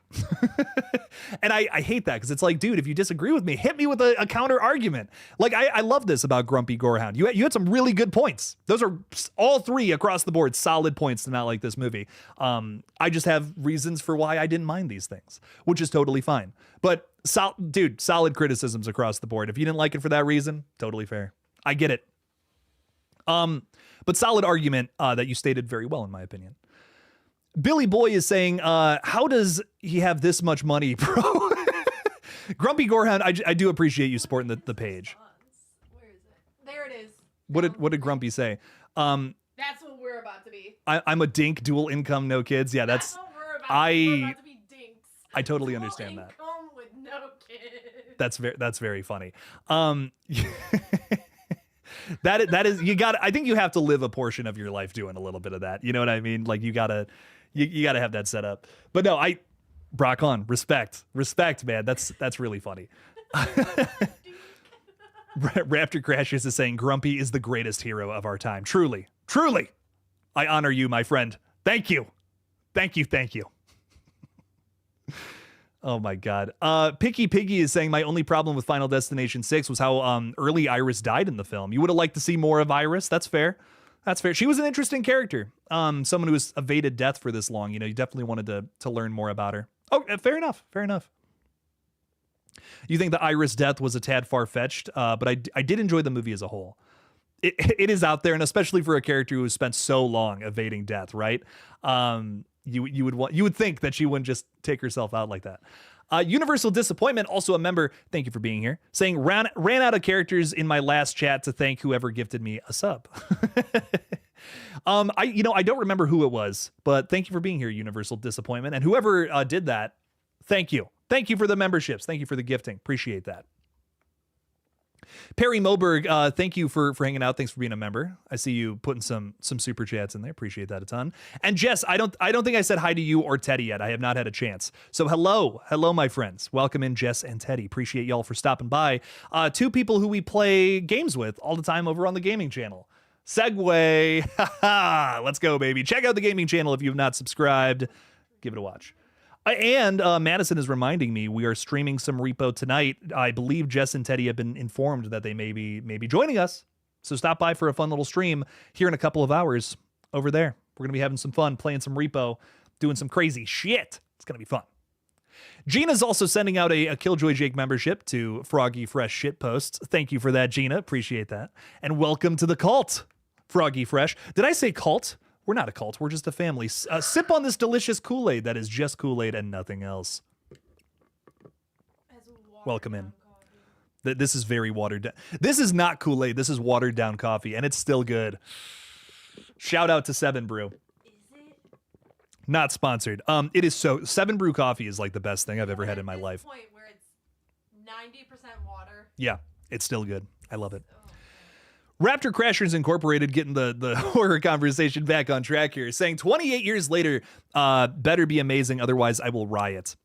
And I hate that, because it's like, dude, if you disagree with me, hit me with a counter argument. Like, I love this about Grumpy Gorehound. You had some really good points. Those are all 3 across the board solid points to not like this movie. I just have reasons for why I didn't mind these things, which is totally fine. But solid criticisms across the board. If you didn't like it for that reason, totally fair. I get it. But solid argument that you stated very well, in my opinion. Billy Boy is saying, how does he have this much money, bro? Grumpy Gorehound, I do appreciate you supporting the page. Where is it? There it is. What did Grumpy say? That's what we're about to be. I'm a dink, dual income, no kids. Yeah, that's what we're about to be. We're about to be dinks. I totally understand dual that. income with no kids. That's very funny. That is I think you have to live a portion of your life doing a little bit of that. You know what I mean? Like you gotta have that set up. But no, Brock on, respect, man. That's really funny. Raptor Crashes is saying Grumpy is the greatest hero of our time. Truly. I honor you, my friend. Thank you. Oh my God. Picky Piggy is saying my only problem with Final Destination 6 was how early Iris died in the film. You would have liked to see more of Iris. That's fair. She was an interesting character. Someone who has evaded death for this long. You definitely wanted to learn more about her. Oh, fair enough. You think the Iris death was a tad far-fetched, but I did enjoy the movie as a whole. It is out there, and especially for a character who has spent so long evading death, right? You would think that she wouldn't just take herself out like that. Universal Disappointment, also a member, thank you for being here, saying ran out of characters in my last chat to thank whoever gifted me a sub. I don't remember who it was, but thank you for being here, Universal Disappointment, and whoever did that, thank you. Thank you for the memberships. Thank you for the gifting. Appreciate that. Perry Moberg, thank you for hanging out. Thanks for being a member. I see you putting some super chats in there. Appreciate that a ton. And Jess, I don't think I said hi to you or Teddy yet. I have not had a chance. So hello, my friends. Welcome in, Jess and Teddy. Appreciate y'all for stopping by. 2 people who we play games with all the time over on the gaming channel. Segue. Let's go, baby. Check out the gaming channel if you've not subscribed. Give it a watch. And Madison is reminding me we are streaming some repo tonight. I believe Jess and Teddy have been informed that they may be joining us. So stop by for a fun little stream here in a couple of hours over there. We're going to be having some fun, playing some repo, doing some crazy shit. It's going to be fun. Gina's also sending out a Killjoy Jake membership to Froggy Fresh Shitposts. Thank you for that, Gina. Appreciate that. And welcome to the cult, Froggy Fresh. Did I say cult? We're not a cult. We're just a family. Sip on this delicious Kool-Aid that is just Kool-Aid and nothing else. Welcome in. This is very watered down. This is not Kool-Aid. This is watered down coffee, and it's still good. Shout out to 7 Brew. Is it? Not sponsored. It is so 7 Brew coffee is like the best thing I've ever had in my life. Point where it's 90% water. Yeah, it's still good. I love it. Raptor Crashers Incorporated getting the horror conversation back on track here, saying 28 years later, better be amazing, otherwise I will riot.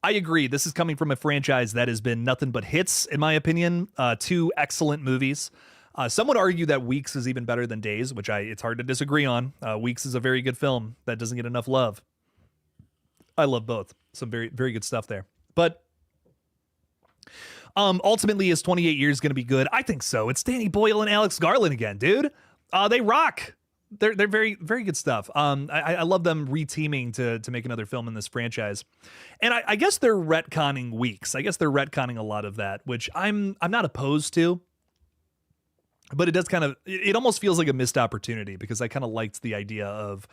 I agree. This is coming from a franchise that has been nothing but hits, in my opinion. 2 excellent movies. Some would argue that Weeks is even better than Days, which it's hard to disagree on. Weeks is a very good film that doesn't get enough love. I love both. Some very, very good stuff there. But ultimately, is 28 years going to be good? I think so. It's Danny Boyle and Alex Garland again, dude. They rock. They're very, very good stuff. I love them reteaming to make another film in this franchise. And I guess they're retconning Weeks. I guess they're retconning a lot of that, which I'm not opposed to. But it does it almost feels like a missed opportunity because I kind of liked the idea of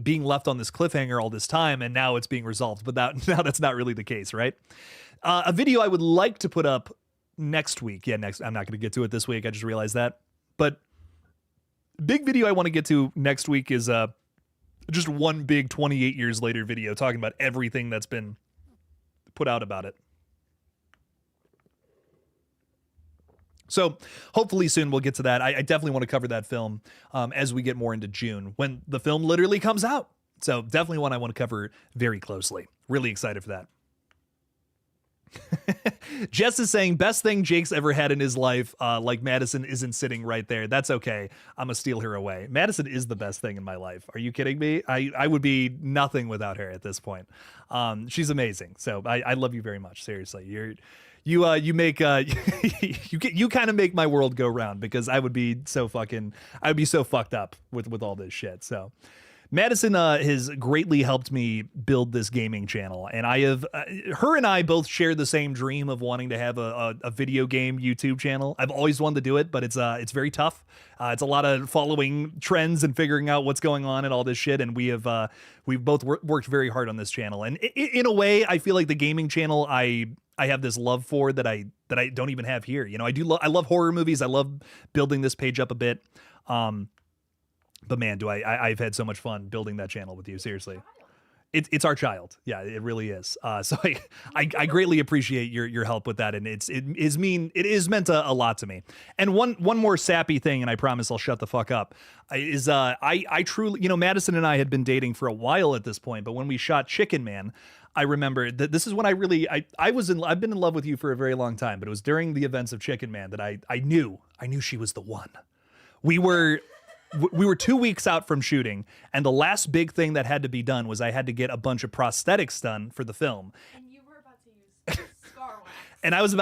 being left on this cliffhanger all this time, and now it's being resolved. But now that's not really the case, right? A video I would like to put up next week. Yeah, next. I'm not going to get to it this week. I just realized that. But big video I want to get to next week is just one big 28 years later video talking about everything that's been put out about it. So hopefully soon we'll get to that. I definitely want to cover that film as we get more into June when the film literally comes out. So definitely one I want to cover very closely. Really excited for that. Jess is saying best thing Jake's ever had in his life. Like Madison isn't sitting right there. That's okay. I'm gonna steal her away. Madison is the best thing in my life. Are you kidding me? I would be nothing without her at this point. She's amazing. So I love you very much. Seriously, you make you kind of make my world go round because I would be so fucked up with all this shit. So Madison has greatly helped me build this gaming channel, and her and I both share the same dream of wanting to have a video game YouTube channel. I've always wanted to do it, but it's very tough. It's a lot of following trends and figuring out what's going on and all this shit. And we've both worked very hard on this channel. And in a way, I feel like the gaming channel I have this love for that I don't even have here. You know, I love horror movies. I love building this page up a bit. But man, I've had so much fun building that channel with you. Seriously. It's our child. Yeah, it really is. So I greatly appreciate your help with that. And it is meant a lot to me. And one more sappy thing, and I promise I'll shut the fuck up, is I truly, you know, Madison and I had been dating for a while at this point, but when we shot Chicken Man, I remember that this is when I've been in love with you for a very long time, but it was during the events of Chicken Man that I knew she was the one. We were 2 weeks out from shooting, and the last big thing that had to be done was I had to get a bunch of prosthetics done for the film. And you were about to use scar wax. And I was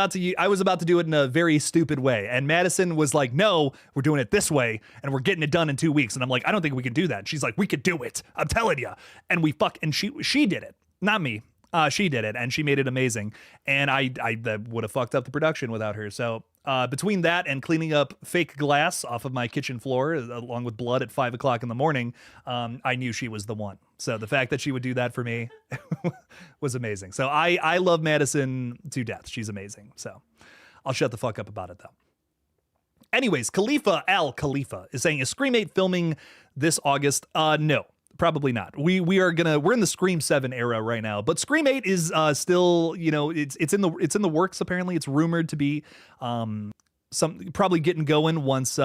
about to do it in a very stupid way. And Madison was like, "No, we're doing it this way, and we're getting it done in 2 weeks." And I'm like, "I don't think we can do that." And she's like, "We could do it. I'm telling you." And she did it, not me. She did it, and she made it amazing. And I would have fucked up the production without her. So between that and cleaning up fake glass off of my kitchen floor, along with blood at 5 o'clock in the morning, I knew she was the one. So the fact that she would do that for me was amazing. So I love Madison to death. She's amazing. So I'll shut the fuck up about it, though. Anyways, Khalifa is saying, is Scream 8 filming this August? No. Probably not. We're in the Scream 7 era right now, but Scream 8 is still, you know, it's in the works. Apparently, it's rumored to be probably getting going once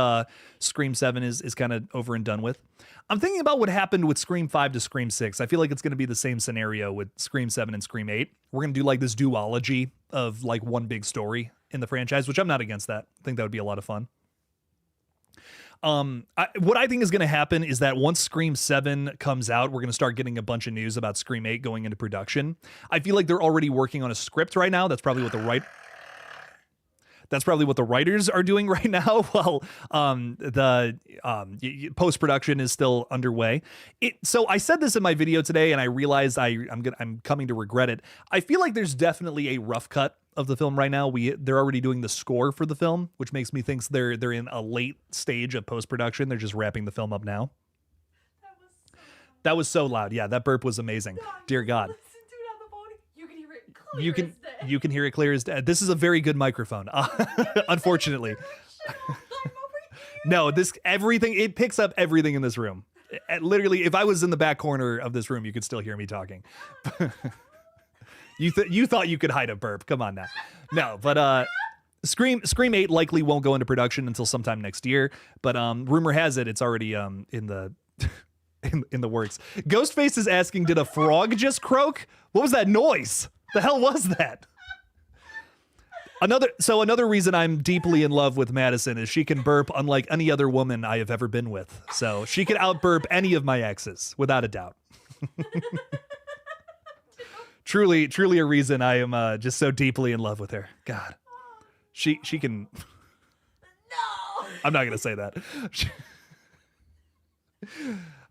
Scream 7 is kind of over and done with. I'm thinking about what happened with Scream 5 to Scream 6. I feel like it's going to be the same scenario with Scream 7 and Scream 8. We're going to do like this duology of like one big story in the franchise, which I'm not against that. I think that would be a lot of fun. What I think is going to happen is that once Scream 7 comes out, we're going to start getting a bunch of news about Scream 8 going into production. I feel like they're already working on a script right now. That's probably what the writers are doing right now. While the post-production is still underway. So I said this in my video today, and I realized I'm coming to regret it. I feel like there's definitely a rough cut of the film right now. They're already doing the score for the film, which makes me think they're in a late stage of post-production. They're just wrapping the film up now. That was so loud. Yeah, that burp was amazing. Dear God. You can hear it clear as day. This is a very good microphone. Unfortunately. No, it picks up everything in this room. Literally, if I was in the back corner of this room, you could still hear me talking. You thought you could hide a burp. Come on now. No, but Scream 8 likely won't go into production until sometime next year, but rumor has it it's already in the in the works. Ghostface is asking, did a frog just croak? What was that noise? The hell was that? Another reason I'm deeply in love with Madison is she can burp unlike any other woman I have ever been with. So she can out-burp any of my exes, without a doubt. Truly a reason I am just so deeply in love with her. God. She can... No! I'm not going to say that.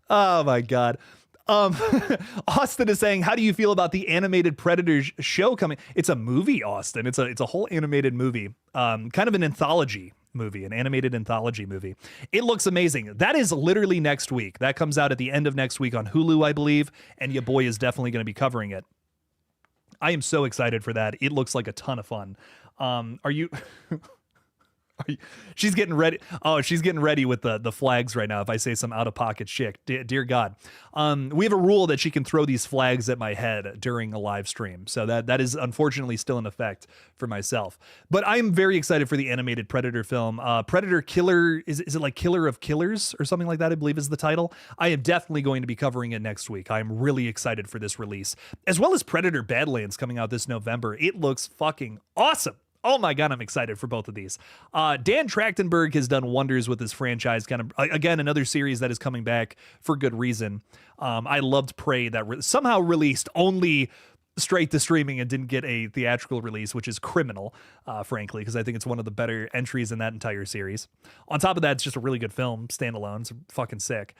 Oh, my God. Austin is saying, how do you feel about the animated Predators show coming? It's a movie, Austin. It's a whole animated movie, kind of an anthology movie, an animated anthology movie. It looks amazing. That is literally next week. That comes out at the end of next week on Hulu, I believe, and your boy is definitely going to be covering it. I am so excited for that. It looks like a ton of fun. Are you... She's getting ready. Oh, she's getting ready with the flags right now. If I say some out of pocket shit, dear God, we have a rule that she can throw these flags at my head during a live stream. So that is unfortunately still in effect for myself. But I am very excited for the animated Predator film. Predator Killer, is it like Killer of Killers or something like that? I believe is the title. I am definitely going to be covering it next week. I am really excited for this release, as well as Predator Badlands coming out this November. It looks fucking awesome. Oh my God, I'm excited for both of these. Dan Trachtenberg has done wonders with his franchise. Kind of, again, another series that is coming back for good reason. I loved Prey that somehow released only straight to streaming and didn't get a theatrical release, which is criminal, frankly, because I think it's one of the better entries in that entire series. On top of that, it's just a really good film, standalone. It's fucking sick.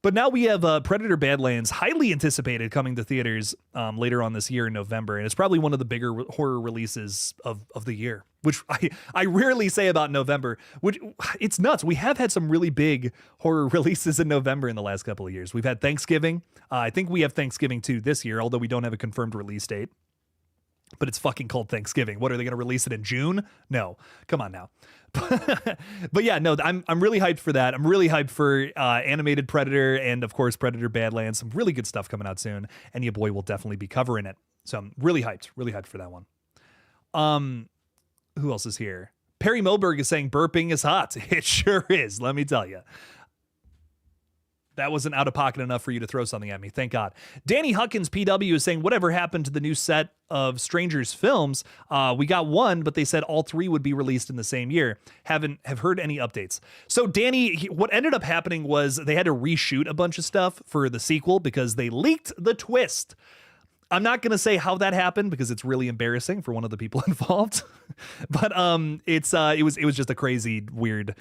But now we have Predator Badlands, highly anticipated, coming to theaters later on this year in November. And it's probably one of the bigger horror releases of the year, which I rarely say about November, which it's nuts. We have had some really big horror releases in November in the last couple of years. We've had Thanksgiving. I think we have Thanksgiving too this year, although we don't have a confirmed release date. But it's fucking called Thanksgiving. What, are they going to release it in June? No, come on now. But yeah, no, I'm really hyped for that. I'm really hyped for animated Predator and of course Predator Badlands. Some really good stuff coming out soon, and your boy will definitely be covering it. So I'm really hyped for that one. Who else is here? Perry Moberg is saying burping is hot. It sure is. Let me tell you. That wasn't out of pocket enough for you to throw something at me. Thank God. Danny Huckins PW is saying, whatever happened to the new set of Strangers films? We got one, but they said all three would be released in the same year. Have heard any updates. So Danny, what ended up happening was they had to reshoot a bunch of stuff for the sequel because they leaked the twist. I'm not going to say how that happened because it's really embarrassing for one of the people involved. But it was just a crazy, weird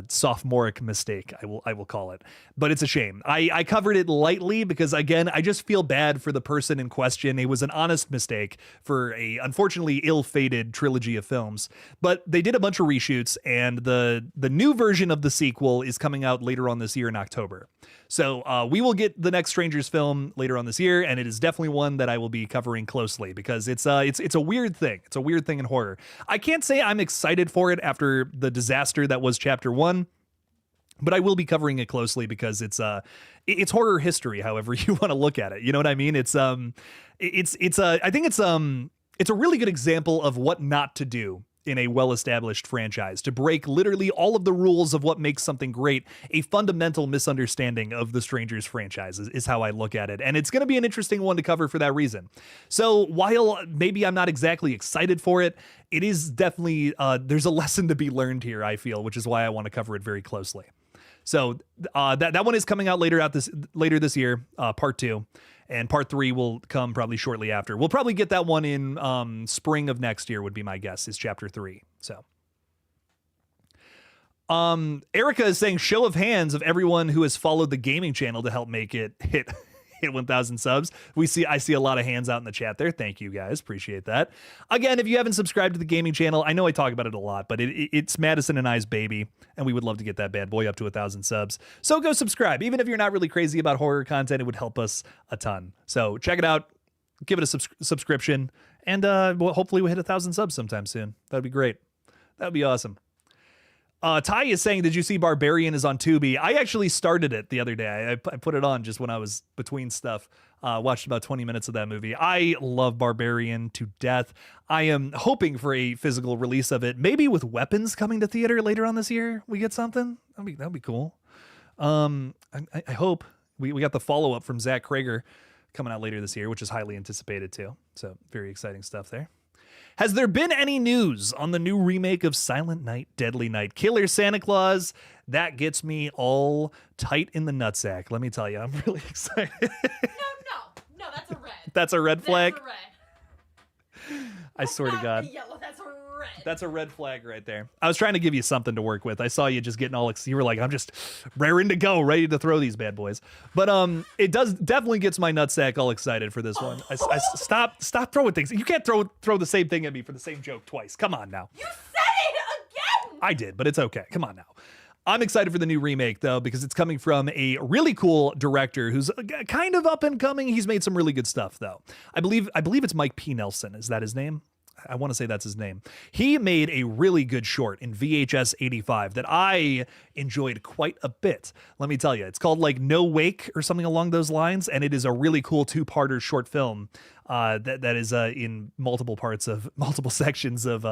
sophomoric mistake, I will call it, but it's a shame. I covered it lightly because, again, I just feel bad for the person in question. It was an honest mistake for a unfortunately ill-fated trilogy of films, but they did a bunch of reshoots, and the new version of the sequel is coming out later on this year in October. So we will get the next Strangers film later on this year, and it is definitely one that I will be covering closely because it's a weird thing. It's a weird thing in horror. I can't say I'm excited for it after the disaster that was Chapter 1, but I will be covering it closely because it's horror history, however you want to look at it. You know what I mean? I think it's a really good example of what not to do in a well-established franchise, to break literally all of the rules of what makes something great. A fundamental misunderstanding of the Strangers franchise is how I look at it. And it's going to be an interesting one to cover for that reason. So while maybe I'm not exactly excited for it, it is definitely, there's a lesson to be learned here, I feel, which is why I want to cover it very closely. So that one is coming out later this year, part 2. And part 3 will come probably shortly after. We'll probably get that one in spring of next year would be my guess, is chapter 3. So Erica is saying show of hands of everyone who has followed the gaming channel to help make it hit 1,000 subs. I see a lot of hands out in the chat there. Thank you guys. Appreciate that. Again, if you haven't subscribed to the gaming channel, I know I talk about it a lot, but it's Madison and I's baby, and we would love to get that bad boy up to 1,000 subs. So go subscribe. Even if you're not really crazy about horror content, it would help us a ton. So check it out. Give it a subscription, and hopefully we'll hit 1,000 subs sometime soon. That'd be great. That'd be awesome. Ty is saying, did you see Barbarian is on Tubi? I actually started it the other day. I put it on just when I was between stuff. Watched about 20 minutes of that movie. I love Barbarian to death. I am hoping for a physical release of it. Maybe with Weapons coming to theater later on this year, we get something. That'd be cool. I hope. We got the follow-up from Zach Krager coming out later this year, which is highly anticipated too. So very exciting stuff there. Has there been any news on the new remake of Silent Night, Deadly Night, Killer Santa Claus? That gets me all tight in the nutsack. Let me tell you, I'm really excited. No, that's a red. That's a red flag? That's a red. I swear to God. Yellow, that's a red. That's a red flag right there. I was trying to give you something to work with. I saw you just getting all you were like, I'm just raring to go, ready to throw these bad boys. But it definitely gets my nutsack all excited for this one. I stop throwing things. You can't throw the same thing at me for the same joke twice. Come on now. You said it again. I did, but it's okay. Come on now. I'm excited for the new remake, though, because it's coming from a really cool director who's kind of up and coming. He's made some really good stuff, though. I believe it's Mike P. Nelson. Is that his name? I want to say that's his name. He made a really good short in VHS 85 that I enjoyed quite a bit. Let me tell you, it's called like No Wake or something along those lines, and it is a really cool 2-parter short film that is in multiple sections of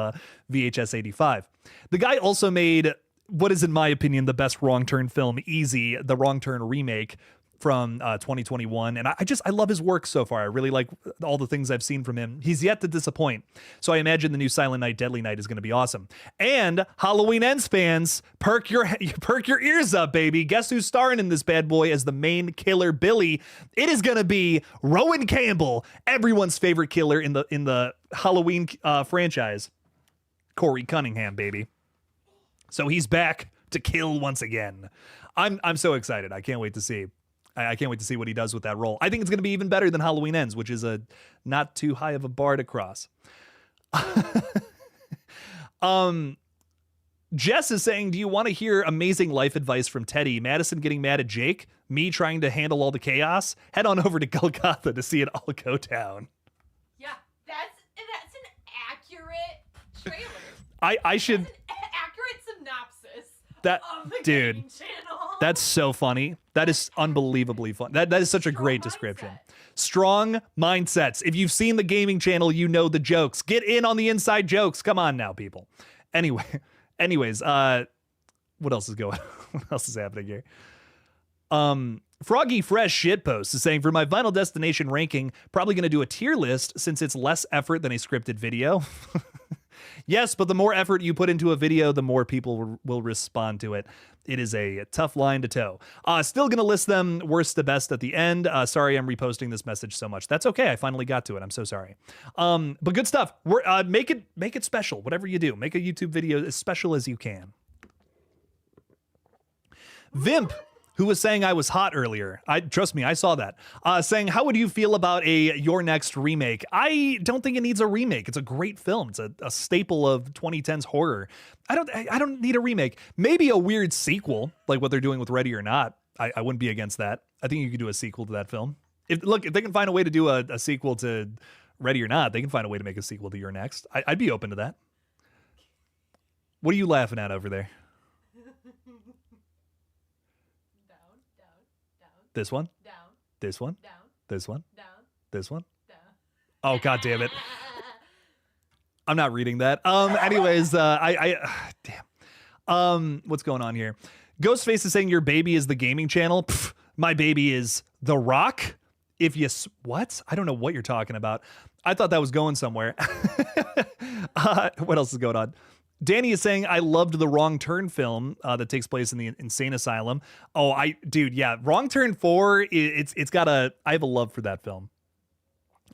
VHS 85. The guy also made what is, in my opinion, the best Wrong Turn film, Easy, the Wrong Turn remake from 2021. And I love his work so far. I really like all the things I've seen from him. He's yet to disappoint. So I imagine the new Silent Night, Deadly Night is going to be awesome. And Halloween Ends fans, perk your ears up, baby. Guess who's starring in this bad boy as the main killer, Billy? It is going to be Rowan Campbell, everyone's favorite killer in the Halloween franchise. Corey Cunningham, baby. So he's back to kill once again. I'm so excited. I can't wait to see. I can't wait to see what he does with that role. I think it's going to be even better than Halloween Ends, which is a not too high of a bar to cross. Jess is saying, do you want to hear amazing life advice from Teddy? Madison getting mad at Jake? Me trying to handle all the chaos? Head on over to GullGotha to see it all go down. Yeah, that's an accurate trailer. I should... That's an accurate synopsis of the dude, gaming channel. That's so funny. That is unbelievably fun. That is such a great description. Mindset. Strong mindsets. If you've seen the gaming channel, you know the jokes. Get in on the inside jokes. Come on now, people. Anyways, what else is going on? What else is happening here? Froggy Fresh Shitpost is saying, for my Final Destination ranking, probably going to do a tier list since it's less effort than a scripted video. Yes, but the more effort you put into a video, the more people will respond to it. It is a tough line to toe. Still going to list them worst to best at the end. Sorry, I'm reposting this message so much. That's okay. I finally got to it. I'm so sorry. But good stuff. Make it special. Whatever you do, make a YouTube video as special as you can. Vimp, who was saying I was hot earlier. Trust me, I saw that. Saying, how would you feel about a Your Next remake? I don't think it needs a remake. It's a great film. It's a staple of 2010s horror. I don't need a remake. Maybe a weird sequel, like what they're doing with Ready or Not. I wouldn't be against that. I think you could do a sequel to that film. If they can find a way to do a sequel to Ready or Not, they can find a way to make a sequel to Your Next. I'd be open to that. What are you laughing at over there? This one? Down. This one? Down. This one? Down. This one? Down. Oh, God damn it. I'm not reading that. Anyways, damn. What's going on here? Ghostface is saying your baby is the gaming channel. Pff, my baby is The Rock. If you what? I don't know what you're talking about. I thought that was going somewhere. What else is going on? Danny is saying I loved the Wrong Turn film that takes place in the insane asylum. Oh, dude, yeah, Wrong Turn 4. It's got I have a love for that film.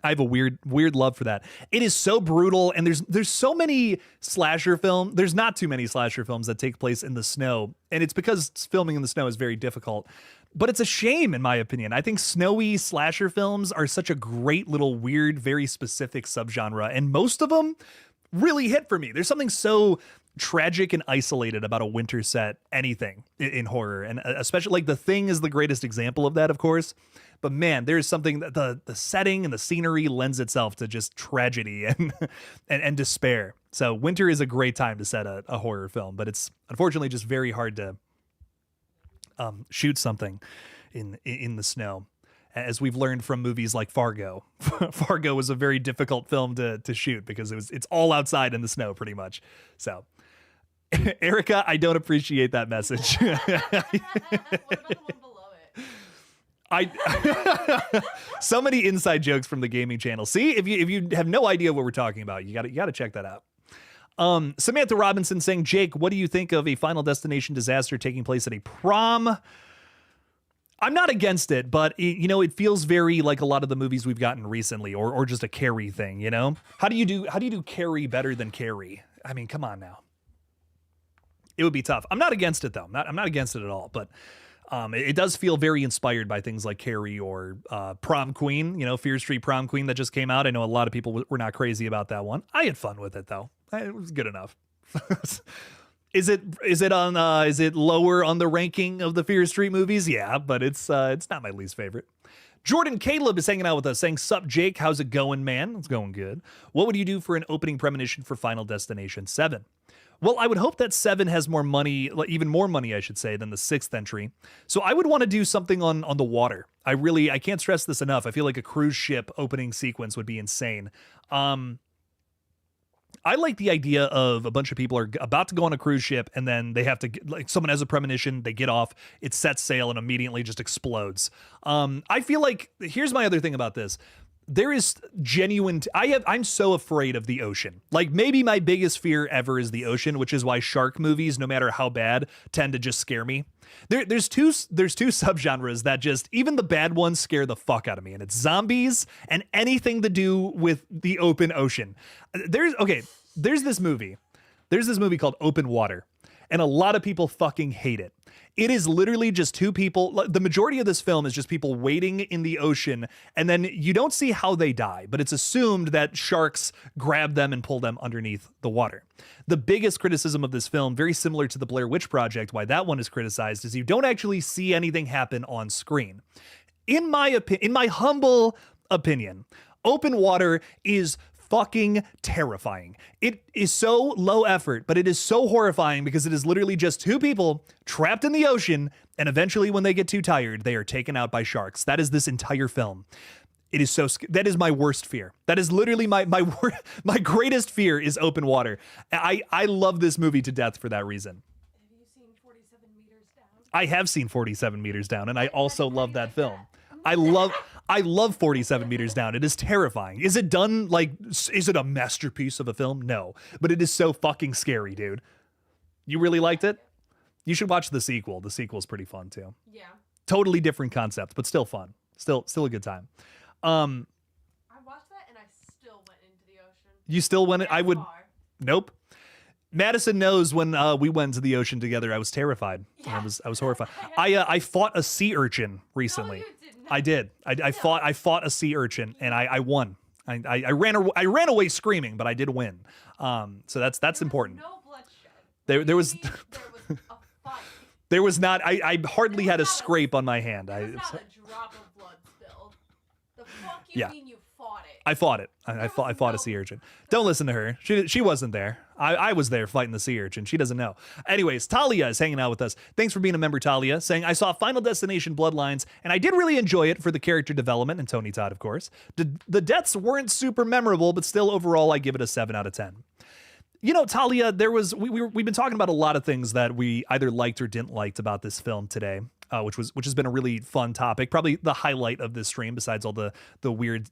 I have a weird love for that. It is so brutal, and there's so many slasher films. There's not too many slasher films that take place in the snow, and it's because filming in the snow is very difficult. But it's a shame, in my opinion. I think snowy slasher films are such a great little weird, very specific subgenre, and most of them really hit for me. There's something so tragic and isolated about a winter set, anything in horror, and especially like The Thing is the greatest example of that, of course. But man, there's something that the setting and the scenery lends itself to just tragedy and despair. So winter is a great time to set a horror film, but it's unfortunately just very hard to shoot something in the snow, as we've learned from movies like Fargo. Fargo was a very difficult film to shoot because it's all outside in the snow pretty much. So Erica, I don't appreciate that message. What about the one below it? So many inside jokes from the gaming channel. See, if you have no idea what we're talking about, you got to check that out. Samantha Robinson saying, Jake, what do you think of a Final Destination disaster taking place at a prom? I'm not against it, but it feels very like a lot of the movies we've gotten recently, or just a Carrie thing. How do you do Carrie better than Carrie? I mean, come on now. It would be tough. I'm not against it though. I'm not against it at all, but it does feel very inspired by things like Carrie or Prom Queen, Fear Street Prom Queen that just came out. I know a lot of people were not crazy about that one. I had fun with it though. It was good enough. Is it lower on the ranking of the Fear Street movies? Yeah, but it's not my least favorite. Jordan Caleb is hanging out with us saying, sup Jake, how's it going, man? It's going good. What would you do for an opening premonition for Final Destination 7? Well, I would hope that 7 has more money, even more money, I should say, than the 6th entry. So I would want to do something on the water. I can't stress this enough. I feel like a cruise ship opening sequence would be insane. I like the idea of a bunch of people are about to go on a cruise ship and then they have to someone has a premonition, they get off, it sets sail and immediately just explodes. I feel like here's my other thing about this. There is genuine I'm so afraid of the ocean. Like maybe my biggest fear ever is the ocean, which is why shark movies, no matter how bad, tend to just scare me. There's two subgenres that just, even the bad ones, scare the fuck out of me, and it's zombies and anything to do with the open ocean. There's this movie called Open Water, and a lot of people fucking hate it. It is literally just two people. The majority of this film is just people waiting in the ocean, and then you don't see how they die, but it's assumed that sharks grab them and pull them underneath the water. The biggest criticism of this film, very similar to the Blair Witch Project, why that one is criticized, is you don't actually see anything happen on screen. In my humble opinion, Open Water is fucking terrifying. It is so low effort, but it is so horrifying because it is literally just two people trapped in the ocean, and eventually when they get too tired, they are taken out by sharks. That is this entire film. It is that is my worst fear. That is literally my greatest fear is Open Water. I love this movie to death for that reason. Have you seen 47 Meters Down? I have seen 47 Meters Down, and I also love that film. I love 47 Meters Down. It is terrifying. Is it done is it a masterpiece of a film? No, but it is so fucking scary, dude. You really liked it? You should watch the sequel. The sequel's pretty fun too. Yeah. Totally different concept, but still fun. Still a good time. I watched that and I still went into the ocean. You still went? I would. Far. Nope. Madison knows when we went to the ocean together, I was terrified. Yeah. I was horrified. I fought a sea urchin recently. No, you did not. I did. I fought a sea urchin and I won. I ran away screaming, but I did win. So that's important. No bloodshed. There was a fight. there was not. I hardly had a scrape on my hand. There was not a drop of blood spilled. The fuck you mean you fought I fought it. I fought a sea urchin. Don't listen to her. She wasn't there. I was there fighting the sea urchin. She doesn't know. Anyways, Talia is hanging out with us. Thanks for being a member, Talia, saying, I saw Final Destination Bloodlines, and I did really enjoy it for the character development, and Tony Todd, of course. The deaths weren't super memorable, but still, overall, I give it a 7 out of 10. You know, Talia, we've been talking about a lot of things that we either liked or didn't liked about this film today. Which has been a really fun topic, probably the highlight of this stream, besides all the weird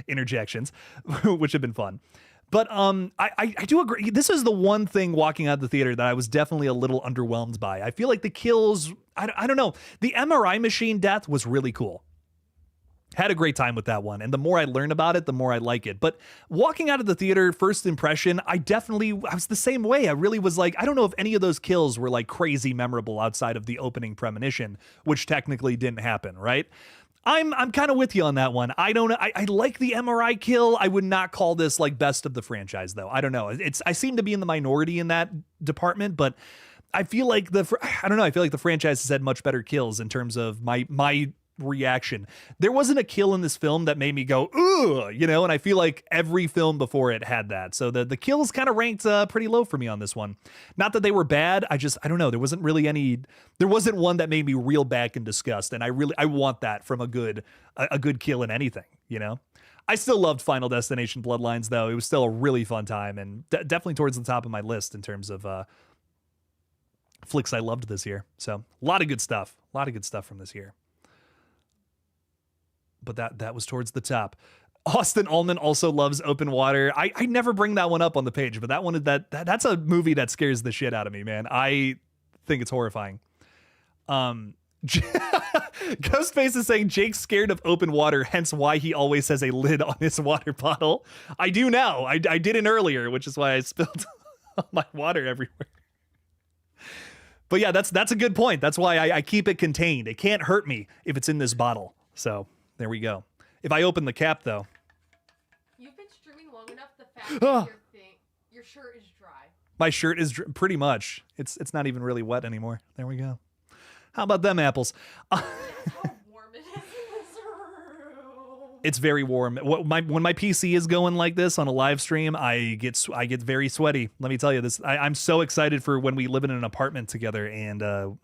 interjections, which have been fun. But I do agree. This is the one thing walking out of the theater that I was definitely a little underwhelmed by. I feel like the kills, I don't know, the MRI machine death was really cool. Had a great time with that one. And the more I learn about it, the more I like it. But walking out of the theater, first impression, I was the same way. I really was like, I don't know if any of those kills were like crazy memorable outside of the opening premonition, which technically didn't happen, right? I'm kind of with you on that one. I don't know. I like the MRI kill. I would not call this like best of the franchise, though. I don't know. I seem to be in the minority in that department, but I feel like I feel like the franchise has had much better kills in terms of my reaction. There wasn't a kill in this film that made me go, ugh, and I feel like every film before it had that. So the kills kind of ranked pretty low for me on this one. Not that they were bad. I don't know. There wasn't one that made me reel back in disgust. And I want that from a good kill in anything, I still loved Final Destination Bloodlines, though. It was still a really fun time and definitely towards the top of my list in terms of flicks I loved this year. So a lot of good stuff from this year. But that was towards the top. Austin Ullman also loves Open Water. I never bring that one up on the page, but that one that's a movie that scares the shit out of me, man. I think it's horrifying. Ghostface is saying Jake's scared of open water, hence why he always has a lid on his water bottle. I do now. I didn't earlier, which is why I spilled my water everywhere. But yeah, that's a good point. That's why I keep it contained. It can't hurt me if it's in this bottle. So there we go. If I open the cap, though. You've been streaming long enough. The fact that your shirt is dry. My shirt is pretty much. It's not even really wet anymore. There we go. How about them apples? How warm it is in this room. It's very warm. When my PC is going like this on a live stream, I get very sweaty. Let me tell you this. I'm so excited for when we live in an apartment together and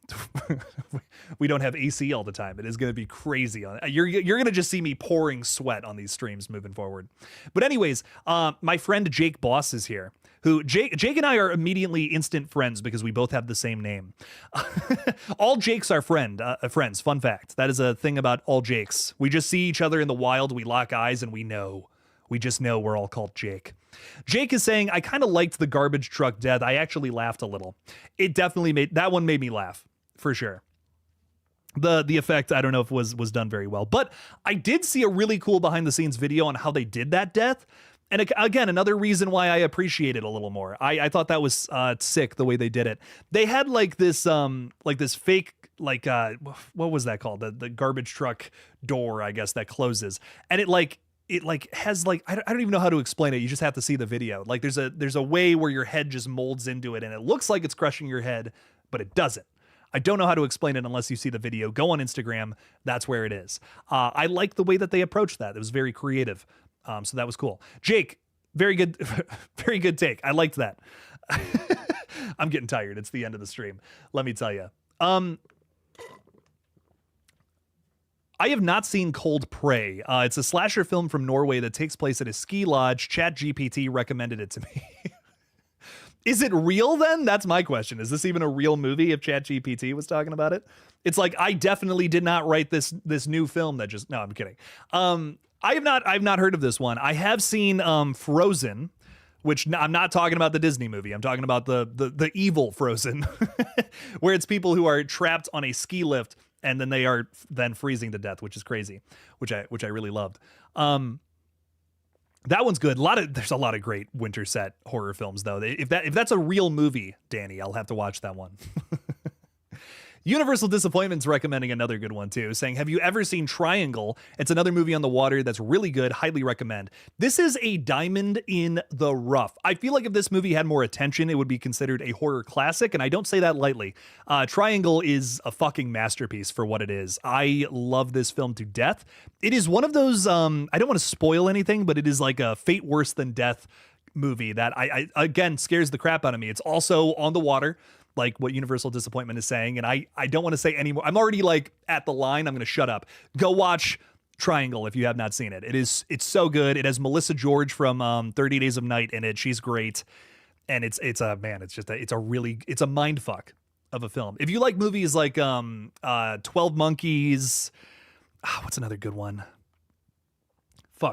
we don't have AC all the time. It is going to be crazy. You're going to just see me pouring sweat on these streams moving forward. But anyways, my friend Jake Boss is here. Who Jake and I are immediately instant friends because we both have the same name. All Jakes are friends. Fun fact. That is a thing about all Jakes. We just see each other in the wild, we lock eyes, and we just know we're all called Jake. Jake is saying, I kind of liked the garbage truck death. I actually laughed a little. It definitely made me laugh, for sure. The effect, I don't know if was done very well, but I did see a really cool behind the scenes video on how they did that death. And again, another reason why I appreciate it a little more. I thought that was sick the way they did it. They had this fake, what was that called? The garbage truck door, I guess, that closes. And it has I don't even know how to explain it. You just have to see the video. Like there's a way where your head just molds into it and it looks like it's crushing your head, but it doesn't. I don't know how to explain it unless you see the video. Go on Instagram. That's where it is. I like the way that they approached that. It was very creative. So that was cool. Jake, very good, very good take. I liked that. I'm getting tired. It's the end of the stream. Let me tell you. I have not seen Cold Prey. It's a slasher film from Norway that takes place at a ski lodge. ChatGPT recommended it to me. Is it real then? That's my question. Is this even a real movie if ChatGPT was talking about it? It's like, I definitely did not write this new film that just, no, I'm kidding. I've not heard of this one. I have seen Frozen, which I'm not talking about the Disney movie. I'm talking about the evil Frozen, where it's people who are trapped on a ski lift and then they are then freezing to death, which is crazy, which I really loved. That one's good. There's a lot of great winter set horror films though. If that's a real movie, Danny, I'll have to watch that one. Universal Disappointment's recommending another good one too, saying, have you ever seen Triangle? It's another movie on the water that's really good. Highly recommend. This is a diamond in the rough. I feel like if this movie had more attention, it would be considered a horror classic, and I don't say that lightly. Triangle is a fucking masterpiece for what it is. I love this film to death. It is one of those, I don't want to spoil anything, but it is like a fate worse than death movie that I again scares the crap out of me. It's also on the water, like what Universal Disappointment is saying, and I don't want to say anymore. I'm already like at the line. I'm going to shut up. Go watch Triangle if you have not seen it. It's so good. It has Melissa George from 30 Days of Night in it. She's great, and it's a mind fuck of a film. If you like movies like 12 Monkeys, what's another good one?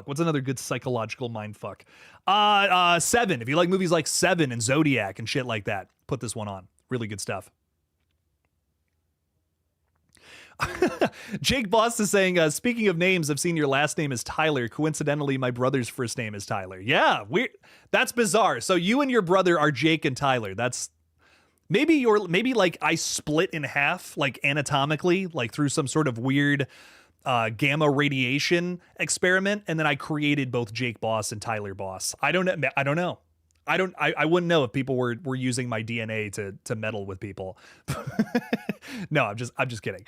What's another good psychological mind fuck? Seven. If you like movies like Seven and Zodiac and shit like that, put this one on. Really good stuff. Jake Boss is saying, speaking of names, I've seen your last name is Tyler. Coincidentally, my brother's first name is Tyler. Yeah, that's bizarre. So you and your brother are Jake and Tyler. That's maybe like I split in half, like anatomically, like through some sort of weird gamma radiation experiment, and then I created both Jake Boss and Tyler Boss. I don't know. I wouldn't know if people were using my DNA to meddle with people. No, I'm just kidding.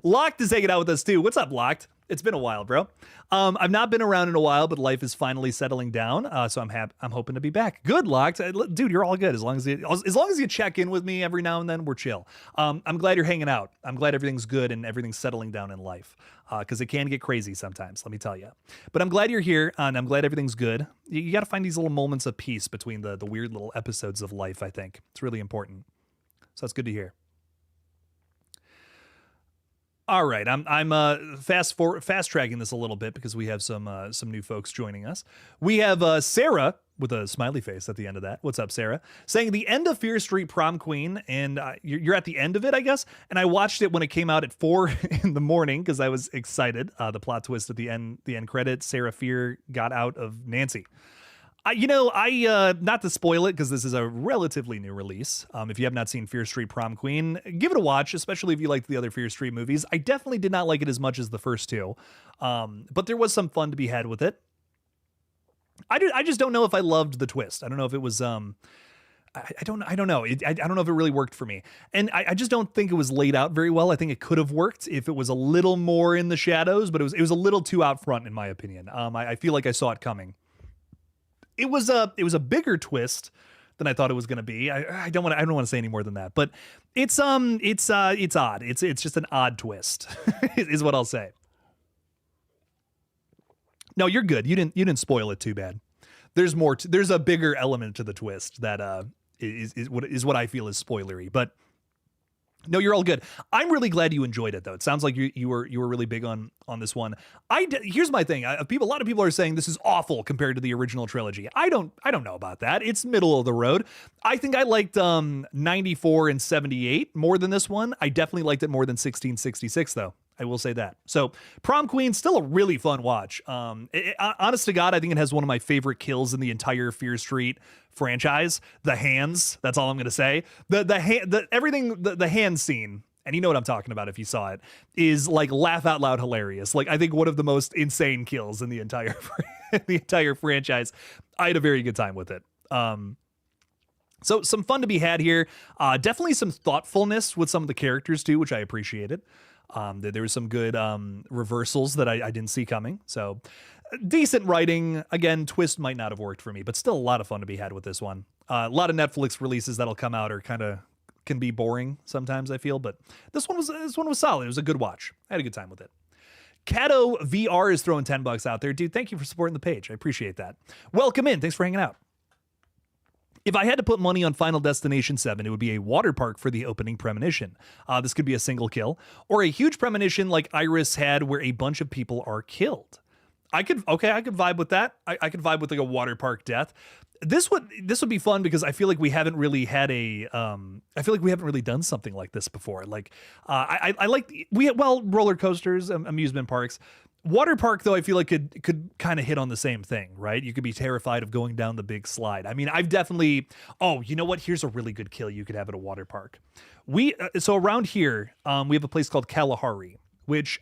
Locked is hanging out with us too. What's up, Locked? It's been a while, bro. I've not been around in a while, but life is finally settling down. So I'm hoping to be back. Good, Locked. Dude, you're all good. As long as you check in with me every now and then, we're chill. I'm glad you're hanging out. I'm glad everything's good and everything's settling down in life. Because it can get crazy sometimes, let me tell you. But I'm glad you're here, and I'm glad everything's good. You got to find these little moments of peace between the weird little episodes of life, I think. It's really important. So that's good to hear. All right, I'm fast tracking this a little bit because we have some new folks joining us. We have Sarah with a smiley face at the end of that. What's up, Sarah? Saying the end of Fear Street Prom Queen, and you're at the end of it, I guess. And I watched it when it came out at 4 in the morning because I was excited. The plot twist at the end credits, Sarah Fear got out of Nancy. Not to spoil it because this is a relatively new release. If you have not seen Fear Street Prom Queen, give it a watch, especially if you like the other Fear Street movies. I definitely did not like it as much as the first two, but there was some fun to be had with it. I just don't know if I loved the twist. I don't know if it was I don't know. I don't know if it really worked for me, and I just don't think it was laid out very well. I think it could have worked if it was a little more in the shadows, but it was a little too out front in my opinion. I feel like I saw it coming. It was a bigger twist than I thought it was going to be. I don't want to say any more than that, but it's odd. It's just an odd twist is what I'll say. No, you're good. You didn't spoil it too bad. There's more. There's a bigger element to the twist that is what I feel is spoilery, but. No, you're all good. I'm really glad you enjoyed it, though. It sounds like you were really big on this one. Here's my thing. A lot of people are saying this is awful compared to the original trilogy. I don't know about that. It's middle of the road. I think I liked 94 and 78 more than this one. I definitely liked it more than 1666, though. I will say that. So Prom Queen, still a really fun watch. Honest to God, I think it has one of my favorite kills in the entire Fear Street franchise. The hands. That's all I'm going to say. The hand scene, and you know what I'm talking about if you saw it, is like laugh out loud hilarious. Like I think one of the most insane kills in the entire the entire franchise. I had a very good time with it. So some fun to be had here. Definitely some thoughtfulness with some of the characters too, which I appreciated. There was some good reversals that I didn't see coming. So decent writing. Again, twist might not have worked for me, but still a lot of fun to be had with this one. A lot of Netflix releases that'll come out can be boring sometimes, I feel, but this one was solid. It was a good watch. I had a good time with it. Cato VR is throwing $10 out there. Dude, thank you for supporting the page. I appreciate that. Welcome in. Thanks for hanging out. If I had to put money on Final Destination 7, it would be a water park for the opening premonition. This could be a single kill, or a huge premonition like Iris had where a bunch of people are killed. I could vibe with that. I could vibe with like a water park death. This would be fun because I feel like we haven't really had done something like this before. Like I like roller coasters, amusement parks. Water park, though, I feel like could kind of hit on the same thing, right? You could be terrified of going down the big slide. I mean, I've definitely. Oh, you know what? Here's a really good kill you could have at a water park. So around here, we have a place called Kalahari, which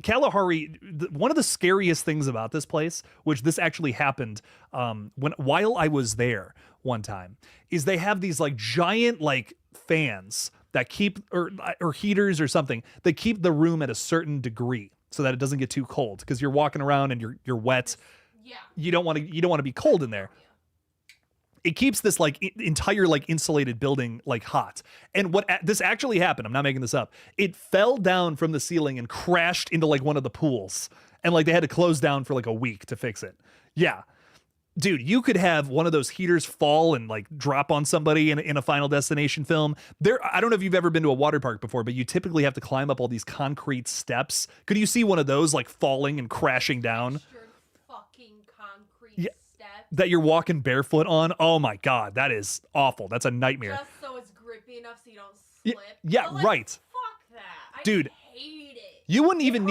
Kalahari. One of the scariest things about this place, which this actually happened while I was there one time, is they have these like giant like fans that keep or heaters or something that keep the room at a certain degree, so that it doesn't get too cold, because you're walking around and you're wet. Yeah. You don't want to be cold in there. It keeps this like entire like insulated building like hot. And this actually happened, I'm not making this up. It fell down from the ceiling and crashed into like one of the pools. And like they had to close down for like a week to fix it. Yeah. Dude, you could have one of those heaters fall and like drop on somebody in a Final Destination film. I don't know if you've ever been to a water park before, but you typically have to climb up all these concrete steps. Could you see one of those like falling and crashing down? Fucking concrete steps that you're walking barefoot on? Oh my God, that is awful. That's a nightmare. Just so it's grippy enough so you don't slip. Yeah, like, right. Fuck that. Dude, I hate it. You wouldn't even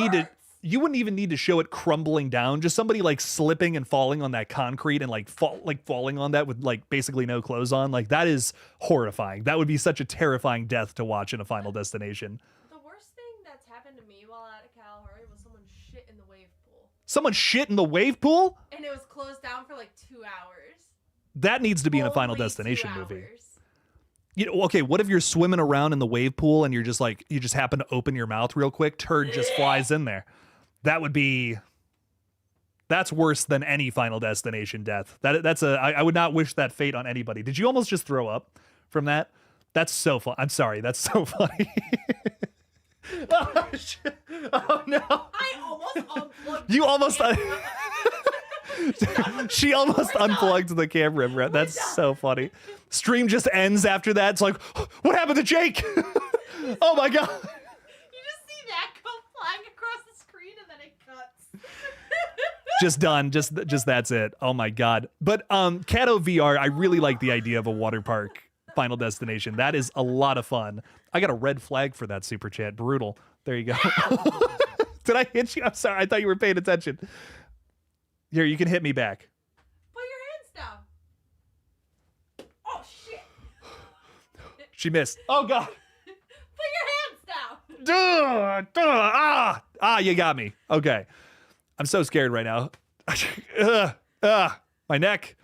need to show it crumbling down. Just somebody like slipping and falling on that concrete and like falling on that with like basically no clothes on. Like that is horrifying. That would be such a terrifying death to watch in a Final Destination. The worst thing that's happened to me while at a Kalahari was someone shit in the wave pool. Someone shit in the wave pool? And it was closed down for like 2 hours. That needs to be in a Final Destination movie. You know, okay, what if you're swimming around in the wave pool and you just happen to open your mouth real quick, turd just flies in there. That's worse than any Final Destination death. I would not wish that fate on anybody. Did you almost just throw up from that? That's so fun. I'm sorry. That's so funny. Oh, shit. Oh no. I almost unplugged. You almost. She almost unplugged the camera, Brett. That's so funny. Stream just ends after that. It's like, what happened to Jake? Oh my God. You just see that go flying across the screen and then it cuts. Just done. Just that's it. Oh my God. But Kato VR, I really like the idea of a water park Final Destination. That is a lot of fun. I got a red flag for that super chat. Brutal. There you go. Did I hit you? I'm sorry. I thought you were paying attention. Here, you can hit me back. Put your hands down. Oh shit. She missed. Oh God. Put your hands down. You got me. Okay. I'm so scared right now. My neck.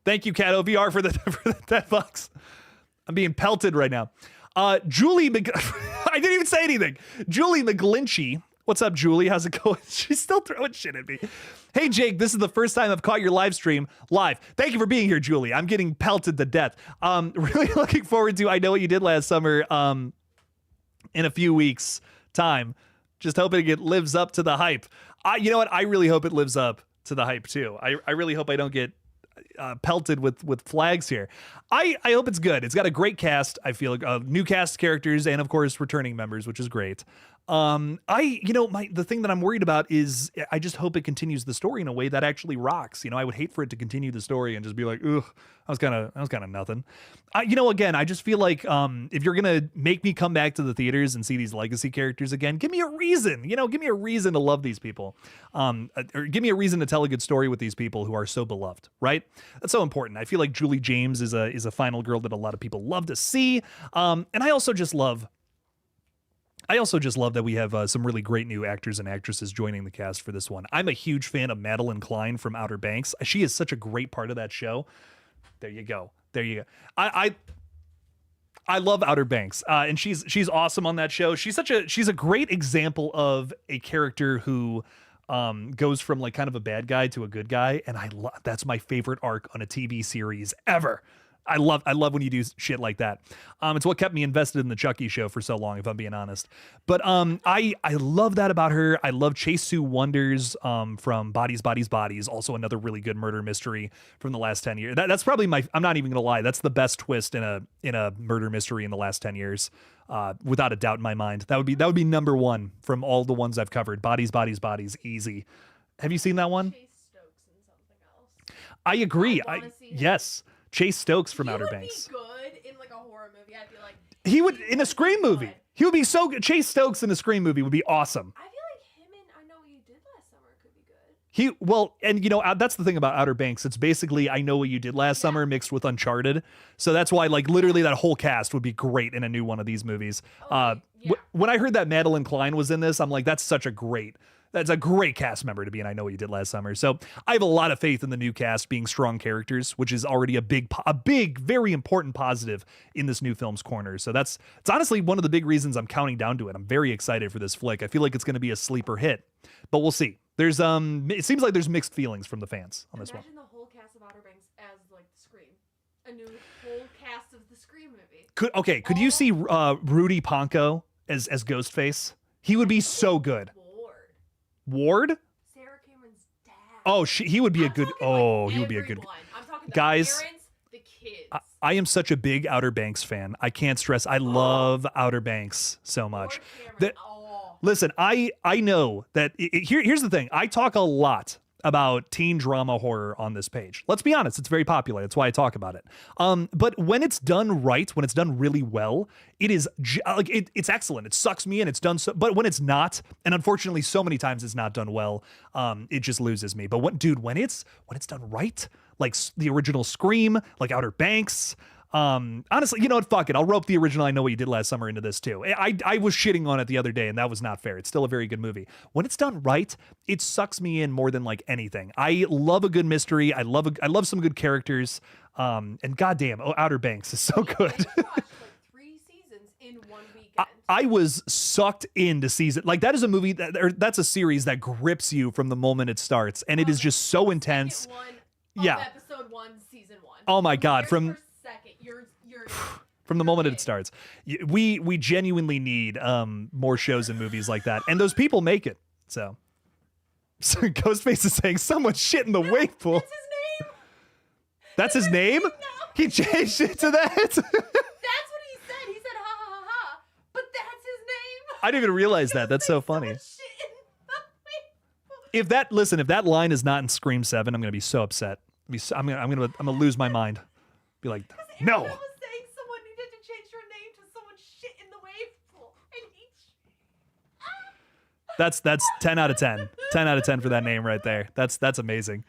Thank you, Kato VR, for the $10. I'm being pelted right now. Julie I didn't even say anything. Julie McGlinchey. What's up, Julie? How's it going? She's still throwing shit at me. Hey, Jake, this is the first time I've caught your live stream live. Thank you for being here, Julie. I'm getting pelted to death. Really looking forward to I Know What You Did Last Summer in a few weeks' time. Just hoping it lives up to the hype. You know what? I really hope it lives up to the hype, too. I really hope I don't get pelted with flags here. I hope it's good. It's got a great cast. I feel like new cast characters and of course returning members, which is great. The thing that I'm worried about is I just hope it continues the story in a way that actually rocks. You know, I would hate for it to continue the story and just be like, ugh, that was kind of nothing. Again, I just feel like if you're gonna make me come back to the theaters and see these legacy characters again, give me a reason. Give me a reason to love these people, or give me a reason to tell a good story with these people who are so beloved. Right? That's so important. I feel like Julie James is a final girl that a lot of people love to see, and I also just love that we have some really great new actors and actresses joining the cast for this one. I'm a huge fan of Madeline Klein from Outer Banks. She is such a great part of that show. There you go. I love Outer Banks, and she's awesome on that show. She's a great example of a character who goes from like kind of a bad guy to a good guy, and that's my favorite arc on a TV series ever. I love when you do shit like that. It's what kept me invested in the Chucky show for so long, if I'm being honest. But I love that about her. I love Chase Sue Wonders from Bodies, Bodies, Bodies. Also another really good murder mystery from the last 10 years. That's probably I'm not even gonna lie. That's the best twist in a murder mystery in the last 10 years. Without a doubt in my mind. That would be number one from all the ones I've covered. Bodies, Bodies, Bodies. Easy. Have you seen that one? Chase Stokes and something else. I agree. Yes. Chase Stokes from Outer Banks. He would be good in like a horror movie. I feel like he would in a Scream movie. He would be so good. Chase Stokes in a Scream movie would be awesome. I feel like him and I Know What You Did Last And that's the thing about Outer Banks. It's basically I Know What You Did Last Summer mixed with Uncharted. So that's why like literally that whole cast would be great in a new one of these movies. When I heard that Madeline Klein was in this, I'm like, that's a great cast member to be in I Know What You Did Last Summer. So I have a lot of faith in the new cast being strong characters, which is already a big, very important positive in this new film's corner. So it's honestly one of the big reasons I'm counting down to it. I'm very excited for this flick. I feel like it's going to be a sleeper hit, but we'll see. It seems like there's mixed feelings from the fans on this one. Imagine the whole cast of Outer Banks as like Scream, a new whole cast of the Scream movie. Could you see Rudy Ponco as Ghostface? He would be so good. Ward? Sarah Cameron's dad. Oh, he would be a good. Oh, he would be a good. I'm talking the guys. Parents, the kids. I am such a big Outer Banks fan. I can't stress. I love Outer Banks so much. Listen, I know that here's the thing. I talk a lot about teen drama horror on this page. Let's be honest, it's very popular. That's why I talk about it. But when it's done right, when it's done really well, it is it's excellent. It sucks me in. It's done so. But when it's not, and unfortunately, so many times it's not done well, it just loses me. But when it's done right, like the original Scream, like Outer Banks. Honestly, you know what? Fuck it. I'll rope the original I Know What You Did Last Summer into this too. I was shitting on it the other day, and that was not fair. It's still a very good movie. When it's done right, it sucks me in more than like anything. I love a good mystery. I love some good characters. And goddamn, Outer Banks is so good. I watched like 3 seasons in one weekend. I was sucked into season. Like that is a movie that's a series that grips you from the moment it starts, and it is just so intense. Episode 1, season 1. Oh my God! Second, you're from the moment it starts, we genuinely need more shows and movies like that, and those people make it. So Ghostface is saying someone shit in the wave pool. That's his name. That's his name. No. He changed it to that. That's what he said. He said ha ha ha ha. But that's his name. I didn't even realize that. That's so funny. If that line is not in Scream 7, I'm gonna be so upset. I'm gonna lose my mind. Be like, no. That's 10 out of 10. 10 out of 10 for that name right there. That's amazing.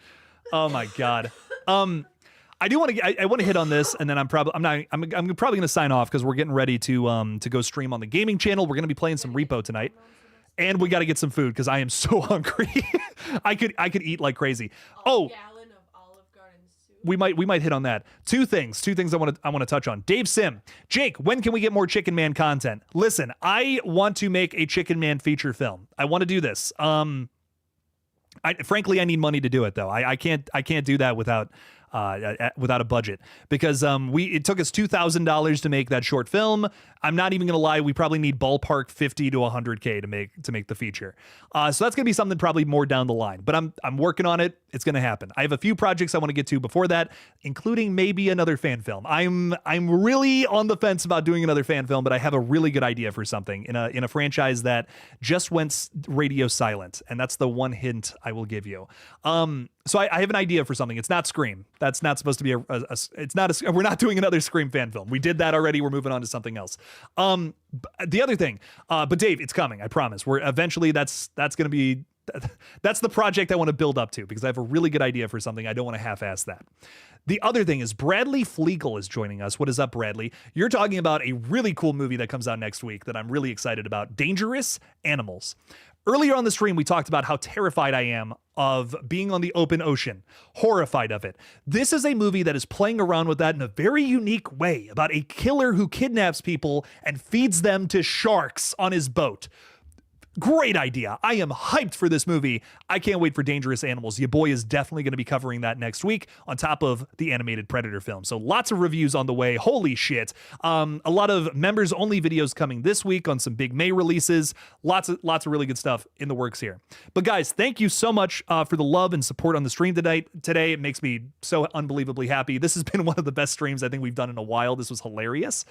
Oh my God. I do want to I want to hit on this, and then I'm probably going to sign off because we're getting ready to go stream on the gaming channel. We're going to be playing some Repo tonight, and we got to get some food because I am so hungry. I could eat like crazy. Oh. We might hit on that. Two things I want to touch on. Dave Sim, Jake, when can we get more Chicken Man content? Listen, I want to make a Chicken Man feature film. I want to do this. Frankly, I need money to do it though. I can't do that without a budget because it took us $2,000 to make that short film. I'm not even gonna lie, we probably need ballpark 50 to 100K to make the feature. So that's gonna be something probably more down the line. But I'm working on it. It's gonna happen. I have a few projects I want to get to before that, including maybe another fan film. I'm really on the fence about doing another fan film, but I have a really good idea for something in a franchise that just went radio silent, and that's the one hint I will give you. So I have an idea for something. It's not Scream. That's not supposed to be we're not doing another Scream fan film. We did that already. We're moving on to something else. The other thing, but Dave, it's coming. I promise. We're eventually that's going to be, that's the project I want to build up to because I have a really good idea for something. I don't want to half-ass that. The other thing is Bradley Fleagle is joining us. What is up, Bradley? You're talking about a really cool movie that comes out next week that I'm really excited about. Dangerous Animals. Earlier on the stream, we talked about how terrified I am of being on the open ocean, horrified of it. This is a movie that is playing around with that in a very unique way about a killer who kidnaps people and feeds them to sharks on his boat. Great idea. I am hyped for this movie. I can't wait for Dangerous Animals. Your boy is definitely going to be covering that next week on top of the animated Predator film. So lots of reviews on the way. Holy shit. A lot of members only videos coming this week on some big May releases. Lots of really good stuff in the works here. But guys, thank you so much for the love and support on the stream today. It makes me so unbelievably happy. This has been one of the best streams I think we've done in a while. This was hilarious.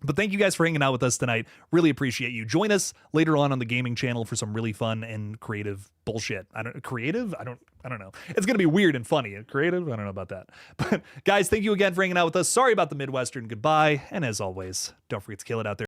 But thank you guys for hanging out with us tonight. Really appreciate you. Join us later on the gaming channel for some really fun and creative bullshit. I don't know. It's going to be weird and funny. Creative? I don't know about that. But guys, thank you again for hanging out with us. Sorry about the Midwestern goodbye. And as always, don't forget to kill it out there.